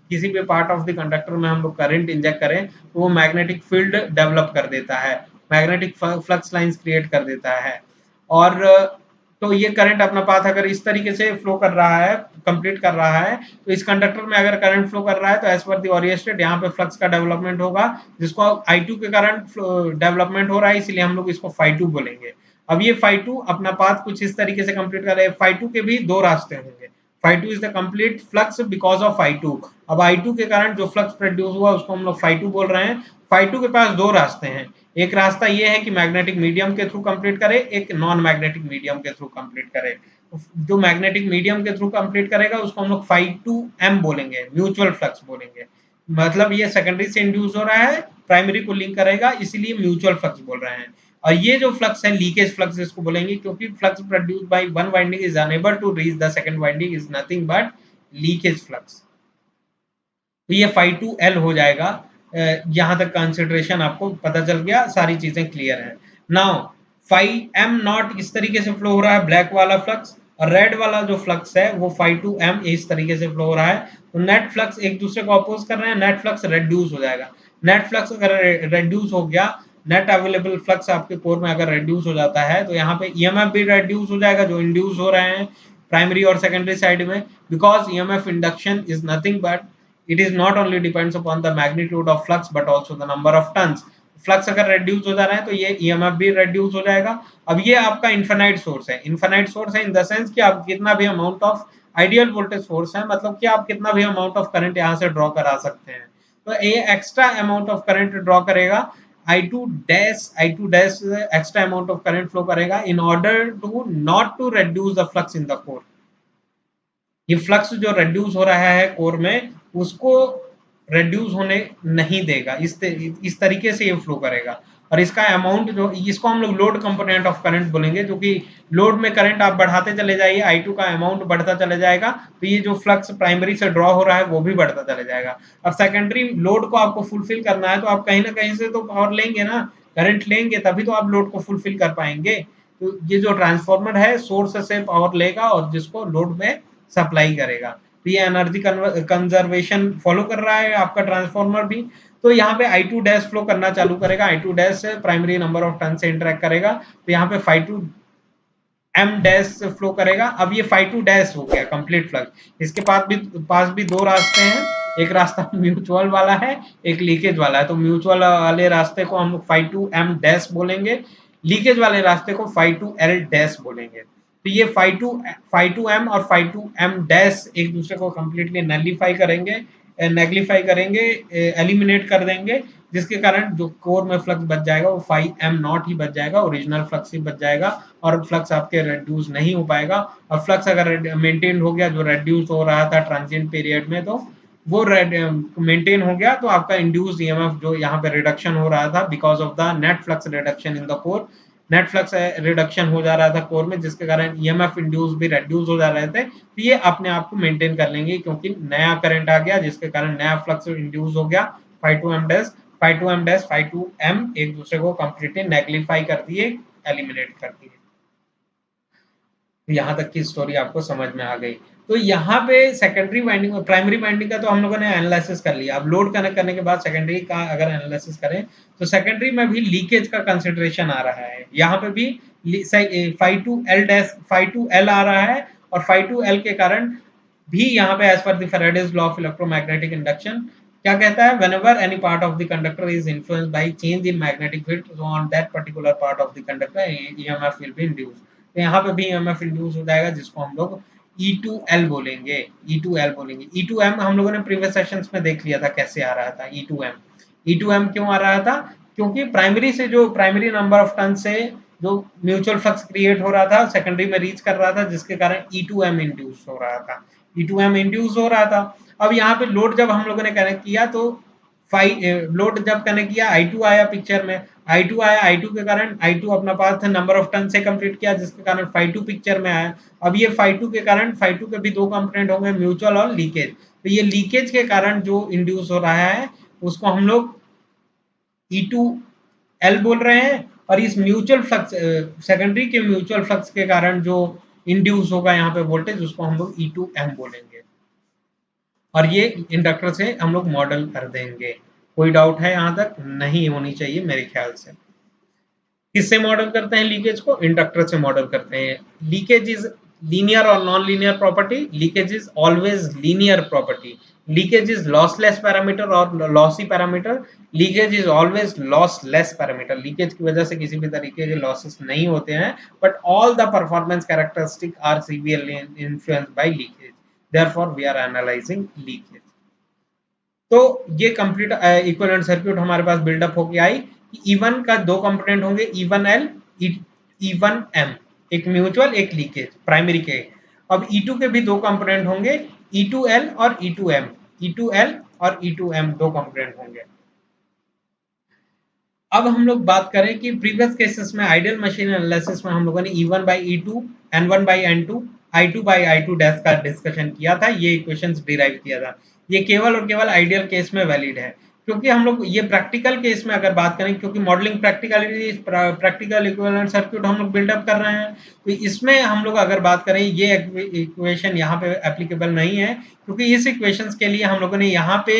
किसी भी पार्ट ऑफ द कंडक्टर में हम लोग करंट इंजेक्ट करें तो वो मैग्नेटिक फील्ड डेवलप कर देता है, मैग्नेटिक फ्लक्स लाइंस क्रिएट कर देता है। और तो ये करंट अपना पाथ अगर इस तरीके से फ्लो कर रहा है, कंप्लीट कर रहा है, तो इस कंडक्टर में अगर करंट फ्लो कर रहा है तो एज पर दी ओरिएंटेड यहाँ पे फ्लक्स का डेवलपमेंट होगा, जिसको I2 के करंट डेवलपमेंट हो रहा है, इसलिए हम लोग इसको फाई 2 बोलेंगे। अब ये फाई 2 अपना पाथ कुछ इस तरीके से कंप्लीट कर रहे हैं। फाई 2 के भी दो रास्ते होंगे, phi 2 is the complete flux because of I2। अब I2 के कारण जो फ्लक्स प्रोड्यूस हुआ उसको हम लोग फाई 2 बोल रहे हैं। फाई 2 के पास दो रास्ते हैं, एक रास्ता ये है कि मैग्नेटिक मीडियम के थ्रू कंप्लीट करे, एक नॉन मैग्नेटिक मीडियम के थ्रू कंप्लीट करे। जो मैग्नेटिक मीडियम के थ्रू कंप्लीट करेगा उसको हम लोग फाई 2m बोलेंगे, म्यूचुअल फ्लक्स बोलेंगे। मतलब ये सेकेंडरी से इंड्यूस हो रहा है, प्राइमरी को लिंक करेगा, इसीलिए म्यूचुअल फ्लक्स बोल रहे हैं। और ये जो फ्लक्स है लीकेज फ्लक्स इसको बोलेंगे, क्योंकि flux produce by one winding is unable to reach the second winding is nothing but leakage flux. तो ये फाई 2l हो जाएगा। यहाँ तक कंसिडरेशन आपको पता चल गया, सारी चीजें क्लियर है। नाउ फाई एम नॉट इस तरीके से फ्लो हो रहा है ब्लैक वाला फ्लक्स, और रेड वाला जो फ्लक्स है वो फाई 2m इस तरीके से फ्लो हो रहा है। तो नेट फ्लक्स एक दूसरे को अपोज कर रहे हैं, नेट फ्लक्स रेड्यूस हो जाएगा। नेट फ्लक्स अगर रेड्यूस हो गया, नेट अवेलेबल फ्लक्स आपके कोर में अगर रेड्यूस हो जाता है, तो यहाँ पे ईएमएफ भी रेड्यूस हो जाएगा जो इंड्यूस हो रहे हैं प्राइमरी और सेकेंडरी साइड में, because EMF induction is nothing but it is not only depends upon the magnitude of flux but also the number of turns। Flux अगर रेड्यूस हो जा रहा है तो ये ईएमएफ भी रेड्यूस हो जाएगा। अब ये आपका इनफाइनाइट सोर्स है, इनफाइनाइट सोर्स है इन द सेंस कि आप कितना भी amount of ideal voltage source है, मतलब कि आप कितना भी अमाउंट ऑफ करंट यहाँ से ड्रॉ करा सकते हैं। तो ये extra amount of current draw करेगा, I2 dash extra amount of current flow करेगा in order to not to reduce the flux in the core. ये फ्लक्स जो रेड्यूस हो रहा है कोर में उसको रेड्यूस होने नहीं देगा, इस तरीके से ये फ्लो करेगा। और इसका अमाउंट जो, इसको हम लोग लोड कंपोनेंट ऑफ करंट बोलेंगे, क्योंकि लोड में करंट आप बढ़ाते चले जाइए, I2 का अमाउंट बढ़ता चले जाएगा, तो ये जो फ्लक्स प्राइमरी से ड्रॉ हो रहा है वो भी बढ़ता चले जाएगा। अब सेकेंडरी लोड को आपको फुलफिल करना है तो आप कहीं ना कहीं से तो पावर लेंगे ना, करंट लेंगे, तभी तो आप लोड को फुलफिल कर पाएंगे। तो ये जो ट्रांसफॉर्मर है सोर्स से पावर लेगा और जिसको लोड में सप्लाई करेगा, तो ये एनर्जी कंजर्वेशन फॉलो कर रहा है आपका ट्रांसफॉर्मर भी। तो यहाँ पे I2 डैश फ्लो करना चालू करेगा, I2 dash primary number of turn से इंटरेक्ट करेगा, तो यहाँ पे फाई 2m डैश से फ्लो करेगा। अब ये फाई 2 डैश हो गया कंप्लीट फ्लक्स। इसके पास भी दो रास्ते हैं, एक रास्ता म्यूचुअल वाला है, एक लीकेज वाला है। तो म्यूचुअल वाले रास्ते को हम फाई 2m डैश बोलेंगे, लीकेज वाले रास्ते को फाई 2l डैश बोलेंगे। तो ये फाई 2m और फाई 2m डैश एक दूसरे को कंप्लीटली नेग्लिफाई करेंगे, एलिमिनेट कर देंगे, जिसके कारण जो कोर में फ्लक्स बच जाएगा वो फाई एम नॉट ही बच जाएगा, ओरिजिनल फ्लक्स ही बच जाएगा, और फ्लक्स आपके रेड्यूस नहीं हो पाएगा। और फ्लक्स अगर मेंटेन हो गया, जो रेड्यूस हो रहा था ट्रांजिएंट पीरियड में, तो वो मेंटेन हो गया, तो आपका इंड्यूस्ड ईएमएफ जो यहाँ पे रिडक्शन हो रहा था because of the net flux reduction in the core, net flux reduction हो जा रहा था कोर में, जिसके कारण ईएमएफ इंड्यूस भी रेड्यूस हो जा रहे थे, तो ये अपने आप को मेंटेन कर लेंगे, क्योंकि नया करंट आ गया जिसके कारण नया फ्लक्स इंड्यूस हो गया। Phi 2m dash phi 2m एक दूसरे को कंप्लीटली नेग्लिफाई कर दिए, एलिमिनेट कर दिए। यहाँ तक की स्टोरी आपको समझ में आ गई। तो यहाँ पे सेकेंडरी वाइंडिंग और प्राइमरी वाइंडिंग का तो हम लोगों ने एनालिसिस कर लिया। अब लोड कनेक्ट करने के बाद सेकेंडरी का अगर एनालिसिस करें तो सेकेंडरी में भी लीकेज का कंसिडरेशन आ रहा है। यहाँ पे भी फाइव टू एल आ रहा है और फाइव टू एल के कारण भी यहाँ पे as per the Faraday's law of electromagnetic induction क्या कहता है, whenever any part of the conductor is influenced by change in magnetic field, so on that particular part of the conductor EMF will be induced। तो यहाँ पे भी EMF induce हो जाएगा जिसको हम लोग E2L बोलेंगे। E2L बोलेंगे। E2M हम लोगों ने प्रीवियस सेशंस में देख लिया था कैसे आ रहा था E2M क्यों आ रहा था, क्योंकि प्राइमरी से जो प्राइमरी नंबर ऑफ टर्न से जो म्यूचुअल फ्लक्स क्रिएट हो रहा था सेकेंडरी में रीच कर रहा था, जिसके कारण E2M इंड्यूस हो रहा था। E2M इंड्यूस हो रहा था। अब यहाँ पे लोड जब हम लोगों ने कनेक्ट किया तो लोड जब कनेक्ट किया I2 आया पिक्चर में, I2 आया, I2 के कारण I2 अपना पाथ नंबर ऑफ टर्न से कंप्लीट किया जिसके कारण φ2 पिक्चर में आया। अब ये φ2 के कारण φ2 के भी दो कंपोनेंट होंगे, म्यूचुअल और लीकेज। तो ये लीकेज के कारण जो इंड्यूस हो रहा है उसको हम लोग E2L बोल रहे हैं, और इस म्यूचुअल फ्लक्स सेकेंडरी के म्यूचुअल फ्लक्स के कारण जो इंड्यूस होगा यहाँ पे वोल्टेज उसको हम लोग E2M बोलेंगे, और ये इंडक्टर से हम लोग मॉडल कर देंगे। कोई डाउट है यहाँ तक? नहीं होनी चाहिए मेरे ख्याल से। किससे मॉडल करते हैं लीकेज को? इंडक्टर से मॉडल करते हैं। लीकेज इज लीनियर और non linear property? Leakage is always linear property. Leakage is lossless parameter और lossy parameter? Leakage is always lossless parameter. Leakage की वजह से किसी भी तरीके के लॉसेस नहीं होते हैं, but all the performance characteristic are severely influenced by leakage, therefore we are analysing leakage. तो ये कंप्लीट इक्विवेलेंट सर्किट हमारे पास बिल्डअप होके आई। E1 का दो कंपोनेंट होंगे, E1L, E1M, एक म्यूचुअल एक लीकेज प्राइमरी के। अब E2 के भी दो कंपोनेंट होंगे, E2L और E2M, E2L और E2M दो कंपोनेंट होंगे। अब हम लोग बात करें कि प्रीवियस केसेस में आइडियल मशीन एनालिसिस में हम लोगों ने E1 by E2, N1 by N2, I2 by I2 dash का डिस्कशन किया था, ये इक्वेशंस डिराइव किया था। ये केवल और केवल आइडियल केस में वैलिड है, क्योंकि हम लोग ये प्रैक्टिकल केस में अगर बात करें, क्योंकि modelling practicality practical equivalent circuit हम लोग बिल्डअप कर रहे हैं, तो इसमें हम लोग अगर बात करें ये इक्वेशन यहाँ पे एप्लीकेबल नहीं है, क्योंकि इस इक्वेशंस के लिए हम लोगों ने यहाँ पे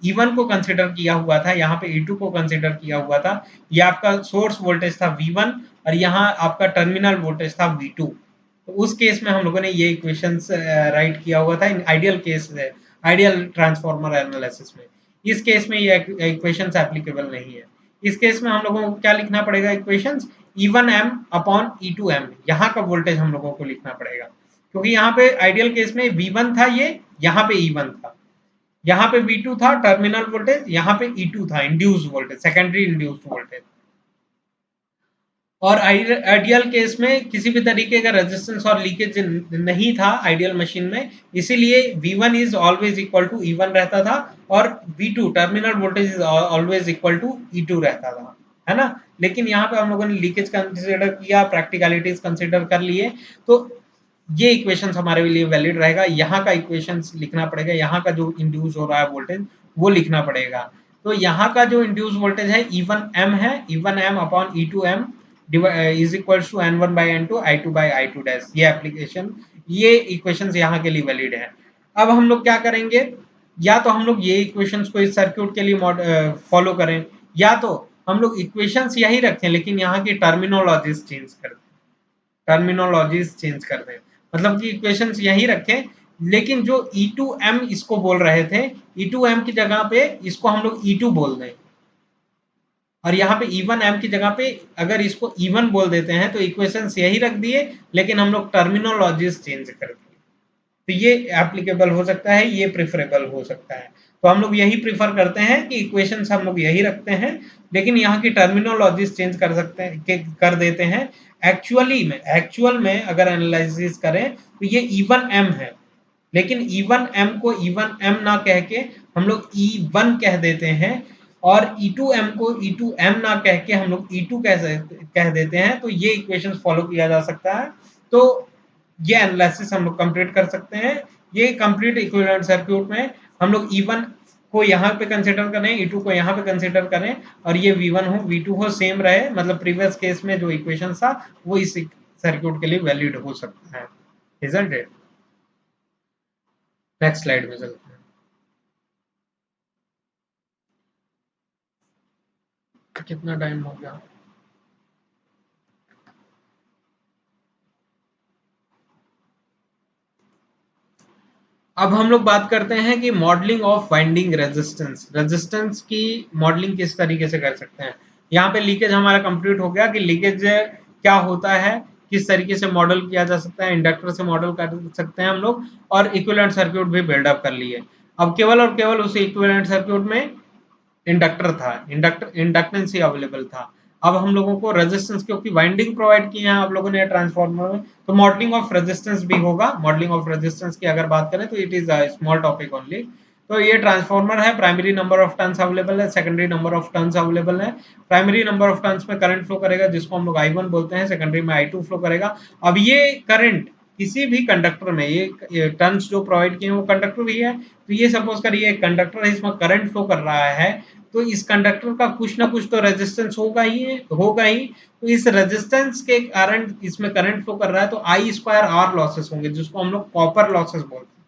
E1 को कंसिडर किया हुआ था, यहाँ पे E2 को कंसिडर किया हुआ था। ये आपका सोर्स वोल्टेज था V1 और यहाँ आपका टर्मिनल वोल्टेज था V2। तो उस केस में हम लोगों ने ये इक्वेशंस राइट किया हुआ था in ideal case, ideal transformer analysis में। इस केस में ये इक्वेशंस एप्लीकेबल नहीं है। इस केस में हम लोगों को क्या लिखना पड़ेगा? इक्वेशंस E1M अपॉन E2M, यहाँ का वोल्टेज हम लोगों को लिखना पड़ेगा, क्योंकि यहाँ पे आइडियल केस में V1 था, ये यहाँ पे E1 था, यहाँ पे V2 था टर्मिनल वोल्टेज, यहाँ पे E2 था induced voltage, secondary induced voltage. और आइडियल केस में किसी भी तरीके का रेजिस्टेंस और लीकेज नहीं था आइडियल मशीन में, इसीलिए V1 is always equal to E1 रहता था और V2 terminal voltage is always equal to E2 रहता था, है ना। लेकिन यहाँ पे हम लोगों ने लीकेज कंसिडर किया, प्रैक्टिकलिटीज कंसिडर कर लिए, तो ये इक्वेशंस हमारे लिए वैलिड रहेगा। यहाँ का इक्वेशंस लिखना पड़ेगा, यहाँ का जो इंड्यूस हो रहा है वोल्टेज वो लिखना पड़ेगा। तो यहाँ का जो इंड्यूस वोल्टेज है E1M है, E1M upon E2M is equal to N1 by N2, I2 by I2 dash. ये एप्लीकेशन, ये इक्वेशंस यहाँ के लिए वैलिड है। अब हम लोग क्या करेंगे, या तो हम लोग ये इक्वेशंस को इस सर्क्यूट के लिए फॉलो करें, या तो हम लोग इक्वेशंस यही रखें लेकिन यहाँ की टर्मिनोलॉजीज चेंज कर दें। मतलब कि इक्वेशंस यही रखें, लेकिन जो E2M इसको बोल रहे थे, E2M की जगह पे इसको हम लोग E2 बोल दें, और यहाँ पे E1M की जगह पे अगर इसको E1 बोल देते हैं तो इक्वेशंस यही रख दिए, लेकिन हम लोग टर्मिनोलॉजीज चेंज कर दिए। तो ये एप्लीकेबल हो सकता है, ये प्रेफरेबल हो सकता है। तो हम लोग यही प्रीफर करते हैं कि इक्वेशंस हम लोग यही रखते हैं, लेकिन यहाँ की टर्मिनोलॉजीज चेंज कर सकते हैं, कर देते हैं। एक्चुअल में अगर एनालिसिस करें तो ये E1M है, लेकिन E1M को E1M ना कह के हम लोग E1 कह देते हैं, और E2M को E2M ना कह के हम लोग E2 कह देते हैं। तो ये इक्वेशंस फॉलो किया जा सकता है। तो ये एनालिसिस हम लोग कंप्लीट कर सकते हैं। ये कंप्लीट इक्विवेलेंट सर्क्यूट में हम लोग E1 को यहाँ पे कंसीडर करें, E2 को यहाँ पे कंसीडर करें, और ये V1 हो V2 हो सेम रहे, मतलब प्रीवियस केस में जो इक्वेशन था वो इस सर्क्यूट के लिए वैलिड हो सकता है, इजंट इट? नेक्स्ट स्लाइड में चलते हैं। कितना टाइम हो गया? अब हम लोग बात करते हैं कि modelling of winding resistance. Resistance की मॉडलिंग किस तरीके से कर सकते हैं। यहाँ पे लीकेज हमारा कंप्लीट हो गया कि लीकेज क्या होता है, किस तरीके से मॉडल किया जा सकता है, इंडक्टर से मॉडल कर सकते हैं हम लोग, और इक्विवेलेंट सर्किट भी बिल्डअप कर लिए। अब केवल और केवल उस इक्विवेलेंट सर्किट में इंडक्टर था, इंडक्टेंस ही अवेलेबल था। अब हम लोगों को रेजिस्टेंस, क्योंकि वाइंडिंग प्रोवाइड किए हैं आप लोगों ने ट्रांसफार्मर में, तो मॉडलिंग ऑफ रेजिस्टेंस भी होगा। मॉडलिंग ऑफ रेजिस्टेंस की अगर बात करें तो it is a small topic only. तो ये ट्रांसफार्मर है, primary number of turns available है, secondary number of turns available है। प्राइमरी नंबर ऑफ टर्न्स में करंट फ्लो करेगा जिसको हम लोग I1 बोलते हैं, सेकेंडरी में I2 फ्लो करेगा। अब ये करंट किसी भी कंडक्टर में, ये टर्न्स जो प्रोवाइड किए हैं वो कंडक्टर ही है, तो ये सपोज करिए एक कंडक्टर है, इसमें करंट फ्लो कर रहा है, तो इस कंडक्टर का कुछ ना कुछ तो रेजिस्टेंस होगा ही, होगा ही। तो इस रेजिस्टेंस के कारण इसमें करंट फ्लो कर रहा है, तो आई स्क्वायर आर लॉसेस होंगे जिसको हम लोग कॉपर लॉसेस बोलते हैं।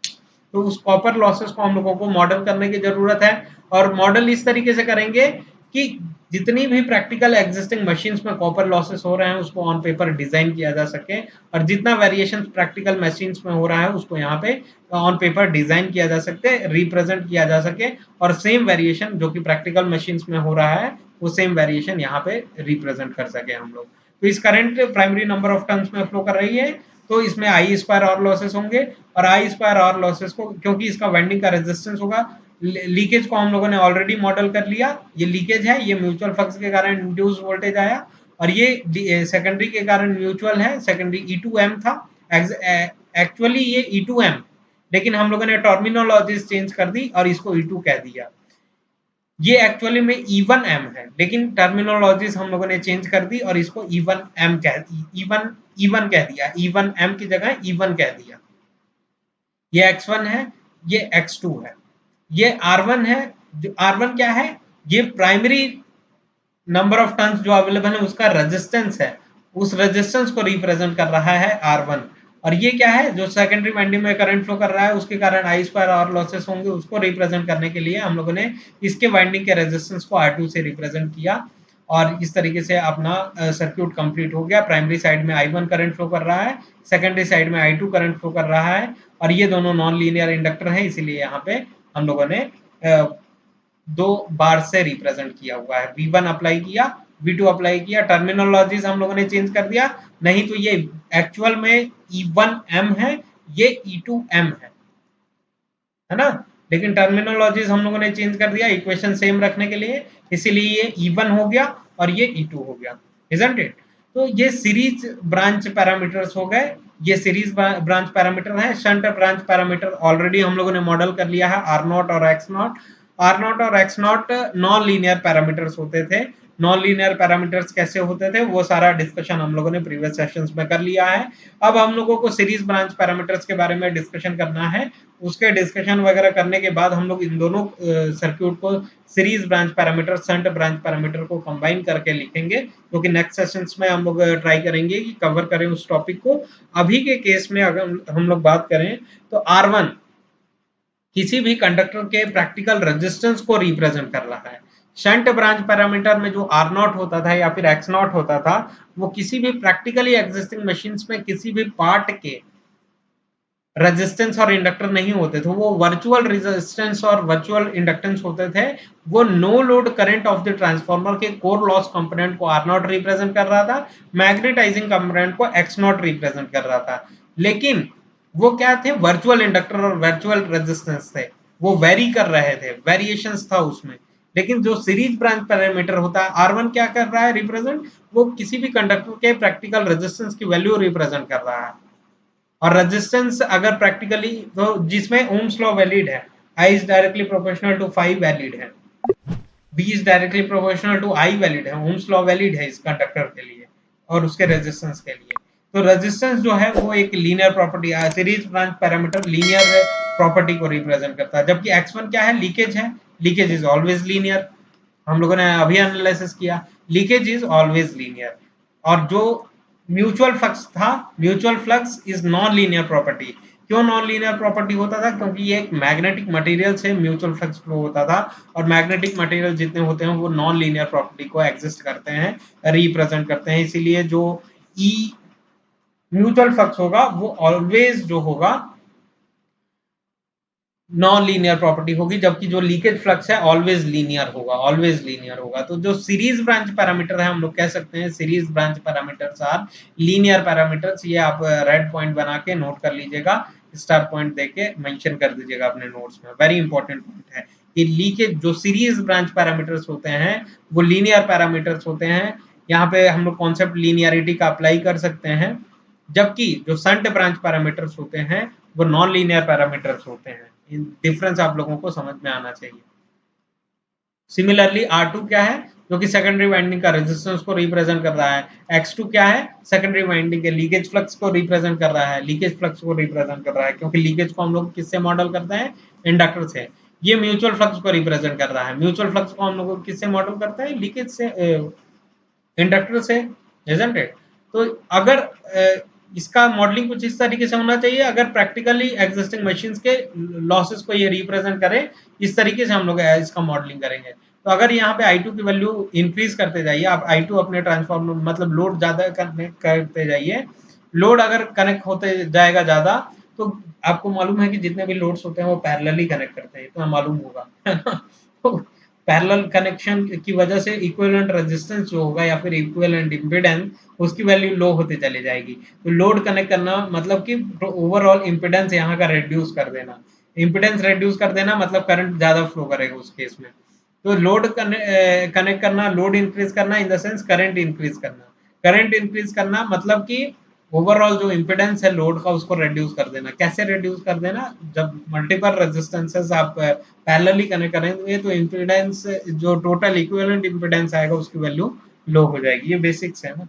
तो उस कॉपर लॉसेस को हम लोगों को मॉडल करने की जरूरत है, और मॉडल इस तरीके से करेंगे कि जितनी भी प्रैक्टिकल एग्जिस्टिंग मशीन्स में कॉपर लॉसेस हो रहे हैं उसको ऑन पेपर डिजाइन किया जा सके, और जितना वेरिएशन प्रैक्टिकल मशीन्स में हो रहा है उसको यहाँ पे ऑन पेपर डिजाइन किया जा सकते, रिप्रेजेंट किया जा सके, और सेम वेरिएशन जो कि प्रैक्टिकल मशीन्स में हो रहा है वो सेम वेरिएशन यहाँ पे रिप्रेजेंट कर सके हम लोग। तो इस current primary number of turns में फ्लो कर रही है, तो इसमें आई स्क्वायर और लॉसेस होंगे, और आई स्क्वायर और लॉसेस को, क्योंकि इसका वाइंडिंग का रेजिस्टेंस होगा, लीकेज को हम लोगों ने ऑलरेडी मॉडल कर लिया। ये लीकेज है, ये म्यूचुअल फ्लक्स के कारण इंड्यूस वोल्टेज आया, और ये सेकेंडरी के कारण म्यूचुअल है, सेकेंडरी E2M था। एक्चुअली ये E2M, लेकिन हम लोगों ने टर्मिनोलॉजीज चेंज कर दी और इसको E2 कह दिया। ये एक्चुअली में E1M है, लेकिन टर्मिनोलॉजीज हम लोगों ने चेंज कर दी और इसको E1M कह दी, E1 कह दिया, E1M की जगह E1 कह दिया। ये X1 है, ये X2 है, ये R1 है। जो R1 क्या है, ये प्राइमरी नंबर ऑफ टर्न्स जो अवेलेबल है उसका रेजिस्टेंस है, उस रेजिस्टेंस को रिप्रेजेंट कर रहा है R1। और ये क्या है, जो सेकेंडरी वाइंडिंग में करंट फ्लो कर रहा है उसके कारण आई स्क्वायर आर लॉसेस होंगे, उसको रिप्रेजेंट करने के लिए हम लोगों ने इसके वाइंडिंग के रेजिस्टेंस को R2 से रिप्रेजेंट किया, और इस तरीके से अपना सर्क्यूट कंप्लीट हो गया। प्राइमरी साइड में I1 करंट फ्लो कर रहा है, सेकेंडरी साइड में I2 करंट फ्लो कर रहा है, और ये दोनों नॉन लीनियर इंडक्टर है, इसीलिए यहाँ पे हम लोगों ने दो बार से रिप्रेजेंट किया हुआ है। V1 अप्लाई किया, V2 अप्लाई किया, टर्मिनोलॉजीज हम लोगों ने चेंज कर दिया, नहीं तो ये एक्चुअल में E1M है, ये E2M है ना, लेकिन टर्मिनोलॉजीज हम लोगों ने चेंज कर दिया इक्वेशन सेम रखने के लिए, इसीलिए ये E1 हो गया और ये E2 हो गया, इजंट इट। तो ये सीरीज ब्रांच पैरामीटर्स हो गए, ये सीरीज ब्रांच पैरामीटर है। शंट ब्रांच पैरामीटर ऑलरेडी हम लोगों ने मॉडल कर लिया है, R0 और X0। R0 और X0 नॉन लीनियर पैरामीटर्स होते थे। नॉन लीनियर पैरामीटर्स कैसे होते थे वो सारा डिस्कशन हम लोगों ने प्रीवियस सेशंस में कर लिया है। अब हम लोगों को सीरीज ब्रांच पैरामीटर्स के बारे में डिस्कशन करना है। उसके डिस्कशन वगैरह करने के बाद हम लोग इन दोनों सर्क्यूट को series branch parameter, shunt branch parameter को कंबाइन करके लिखेंगे, क्योंकि नेक्स्ट सेशंस में हम लोग ट्राई करेंगे कि कवर करें उस टॉपिक को। अभी के केस में अगर हम लोग बात करें तो R1 किसी भी कंडक्टर के प्रैक्टिकल रेजिस्टेंस को रिप्रेजेंट कर रहा है। शंट ब्रांच पैरामीटर में जो R0 होता था या फिर X0 होता था, वो किसी भी प्रैक्टिकली एग्जिस्टिंग मशीन्स में किसी भी पार्ट के रेजिस्टेंस और इंडक्टर नहीं होते थे, वो वर्चुअल रेजिस्टेंस और वर्चुअल इंडक्टेंस होते थे। वो no load current of the transformer के कोर लॉस कंपोनेंट को R0 रिप्रेजेंट कर रहा था, मैग्नेटाइजिंग कंपोनेंट को X0 रिप्रेजेंट कर रहा था। लेकिन वो क्या थे, वर्चुअल इंडक्टर और वर्चुअल रेजिस्टेंस थे, वो वेरी कर रहे थे, वेरिएशंस था उसमें। लेकिन जो सीरीज ब्रांच पैरामीटर होता है, R1 क्या कर रहा है रिप्रेजेंट, वो किसी भी कंडक्टर के प्रैक्टिकल रेजिस्टेंस की वैल्यू रिप्रेजेंट कर रहा है। और रेजिस्टेंस अगर प्रैक्टिकली, तो जिसमें ओम्स लॉ वैलिड है, I is directly proportional to phi valid है, B is directly proportional to I valid है, ओम्स लॉ वैलिड है इस कंडक्टर के लिए और उसके रेजिस्टेंस के लिए। तो रेजिस्टेंस जो है वो एक लीनियर प्रॉपर्टी है, series branch parameter linear property को रिप्रेजेंट करता है। जबकि X1 क्या है, लीकेज है, लीकेज इज ऑलवेज लीनियर, हम लोगों ने अभी एनालिसिस किया, लीकेज इज ऑलवेज लीनियर। और जो म्यूचुअल फ्लक्स था, mutual flux is non linear property, क्यों नॉन लीनियर प्रॉपर्टी होता था? क्योंकि ये एक मैग्नेटिक मटेरियल से म्यूचुअल फ्लक्स फ्लो होता था, और मैग्नेटिक मटेरियल जितने होते हैं वो नॉन लीनियर प्रॉपर्टी को एग्जिस्ट करते हैं, रिप्रेजेंट करते हैं। इसीलिए जो ई म्यूचुअल फ्लक्स होगा वो ऑलवेज जो होगा नॉन लीनियर प्रॉपर्टी होगी, जबकि जो लीकेज फ्लक्स है ऑलवेज लीनियर होगा, ऑलवेज लीनियर होगा। तो जो सीरीज ब्रांच पैरामीटर है हम लोग कह सकते हैं series branch parameters are linear parameters. ये आप रेड पॉइंट बना के नोट कर लीजिएगा, स्टार पॉइंट देके मेंशन कर दीजिएगा अपने नोट्स में। वेरी इंपॉर्टेंट पॉइंट है कि लीकेज जो सीरीज ब्रांच पैरामीटर्स होते हैं वो लीनियर पैरामीटर्स होते हैं। यहाँ पे हम लोग कॉन्सेप्ट लीनियरिटी का अप्लाई कर सकते हैं, जबकि जो शंट ब्रांच पैरामीटर्स होते हैं वो नॉन लीनियर पैरामीटर्स होते हैं। डिफरेंस आप लोगों को समझ में आना चाहिए। सिमिलरली R2 क्या है? जो कि सेकेंडरी वाइंडिंग का रेजिस्टेंस को रिप्रेजेंट कर रहा है। X2 क्या है? सेकेंडरी वाइंडिंग के लीकेज फ्लक्स को रिप्रेजेंट कर रहा है, लीकेज फ्लक्स को रिप्रेजेंट कर रहा है, क्योंकि लीकेज को हम लोग किससे मॉडल करते हैं? इंडक्टर से। ये म्यूचुअल फ्लक्स को रिप्रेजेंट कर रहा है, म्यूचुअल फ्लक्स को हम लोग किससे मॉडल करते हैं? लीकेज से, इंडक्टर से, इजंट इट? तो अगर इसका मॉडलिंग कुछ इस तरीके से होना चाहिए, अगर प्रैक्टिकली एग्जिस्टिंग मशीन्स के लॉसेस को ये रिप्रेजेंट करे, इस तरीके से हम लोग इसका मॉडलिंग करेंगे। तो अगर यहाँ पे I2 की वैल्यू इंक्रीज करते जाइए आप, I2 अपने ट्रांसफॉर्मर मतलब लोड ज्यादा कनेक्ट करते जाइए, लोड अगर कनेक्ट होते जाएगा ज्यादा तो आपको मालूम है कि जितने भी लोड्स होते हैं वो पैरेलली कनेक्ट करते हैं, इतना मालूम होगा, है ना? तो पैरेलल कनेक्शन की वजह से इक्विवेलेंट रेजिस्टेंस जो होगा या फिर इक्विवेलेंट इंपीडेंस, उसकी वैल्यू लो होती चली जाएगी। तो लोड कनेक्ट करना मतलब कि ओवरऑल इंपीडेंस यहाँ का रिड्यूस कर देना, इंपीडेंस रिड्यूस कर देना मतलब करंट ज्यादा फ्लो करेगा उस केस में। तो लोड कनेक्ट करना, लोड इंक्रीज करना इन द सेंस करंट इंक्रीज करना, करंट इंक्रीज करना मतलब कि ओवरऑल जो इंपीडेंस है लोड का उसको रिड्यूस कर देना। कैसे रिड्यूस कर देना? जब मल्टीपल रेजिस्टेंसेस आप पैरेलली कनेक्ट करेंगे तो इंपीडेंस जो टोटल इक्विवेलेंट इंपीडेंस आएगा उसकी वैल्यू लो हो जाएगी। ये बेसिक्स है ना।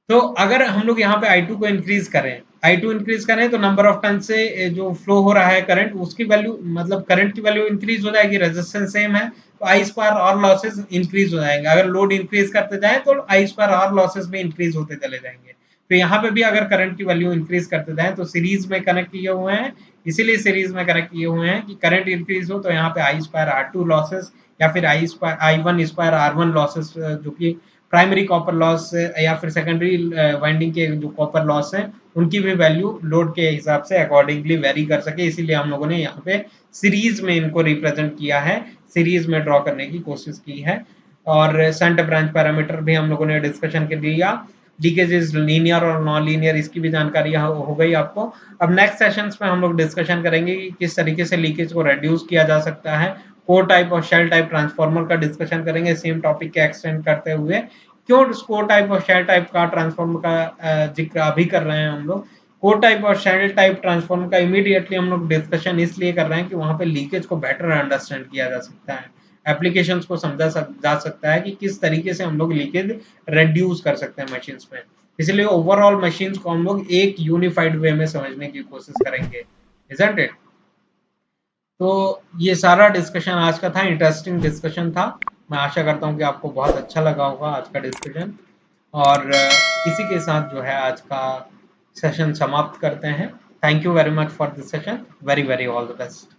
तो अगर हम लोग यहाँ पे I2 को इंक्रीज करें, I2 इंक्रीज करें तो नंबर ऑफ टन से जो फ्लो हो रहा है करंट, उसकी वैल्यू मतलब करंट की वैल्यू इंक्रीज हो जाएगी, रेजिस्टेंस सेम है तो I स्क्वायर और लॉसेस इंक्रीज हो जाएंगे। अगर लोड इंक्रीज करते जाए तो I स्क्वायर और लॉसेस भी इंक्रीज होते चले जाएंगे। तो यहाँ पे भी अगर करंट की वैल्यू इंक्रीज करते जाए तो सीरीज में कनेक्ट किए हुए हैं, इसीलिए सीरीज में कनेक्ट किए हुए हैं कि करंट इंक्रीज हो तो यहाँ पे I स्क्वायर R2 लॉसेस या फिर I1 स्क्वायर R1 लॉसेस, जो कि प्राइमरी कॉपर लॉस या फिर सेकेंडरी वाइंडिंग के जो कॉपर लॉस है उनकी भी वैल्यू लोड के हिसाब से अकॉर्डिंगली वेरी कर सके, इसीलिए हम लोगों ने यहाँ पे सीरीज में इनको रिप्रेजेंट किया है, सीरीज में ड्रॉ करने की कोशिश की है। और शंट ब्रांच पैरामीटर भी हम लोगों ने डिस्कशन कर लिया, लीकेजेस लीनियर और नॉन लीनियर, इसकी भी जानकारी हो गई आपको। अब नेक्स्ट सेशंस में हम लोग डिस्कशन करेंगे कि किस तरीके से लीकेज को रिड्यूस किया जा सकता है, कोर टाइप और शेल टाइप ट्रांसफार्मर का डिस्कशन करेंगे सेम टॉपिक के एक्सटेंड करते हुए। क्यों कोर टाइप और शेल टाइप का ट्रांसफार्मर का जिक्र अभी कर रहे हैं हम लोग? कोर टाइप और शेल टाइप ट्रांसफार्मर का इमीडिएटली हम लोग डिस्कशन इसलिए कर रहे हैं कि वहां पे लीकेज को बेटर अंडरस्टैंड किया जा सकता है, एप्लीकेशंस को समझा जा सकता है कि किस तरीके से हम लोग लीकेज रिड्यूस कर सकते हैं मशीन्स में। इसलिए ओवरऑल मशीन्स को हम लोग एक यूनिफाइड वे में समझने की कोशिश करेंगे, इजंट इट? तो ये सारा डिस्कशन आज का था, इंटरेस्टिंग डिस्कशन था। मैं आशा करता हूँ कि आपको बहुत अच्छा लगा होगा आज का डिस्कशन, और इसी के साथ जो है आज का सेशन समाप्त करते हैं। Thank you very much for this session, very very all the best.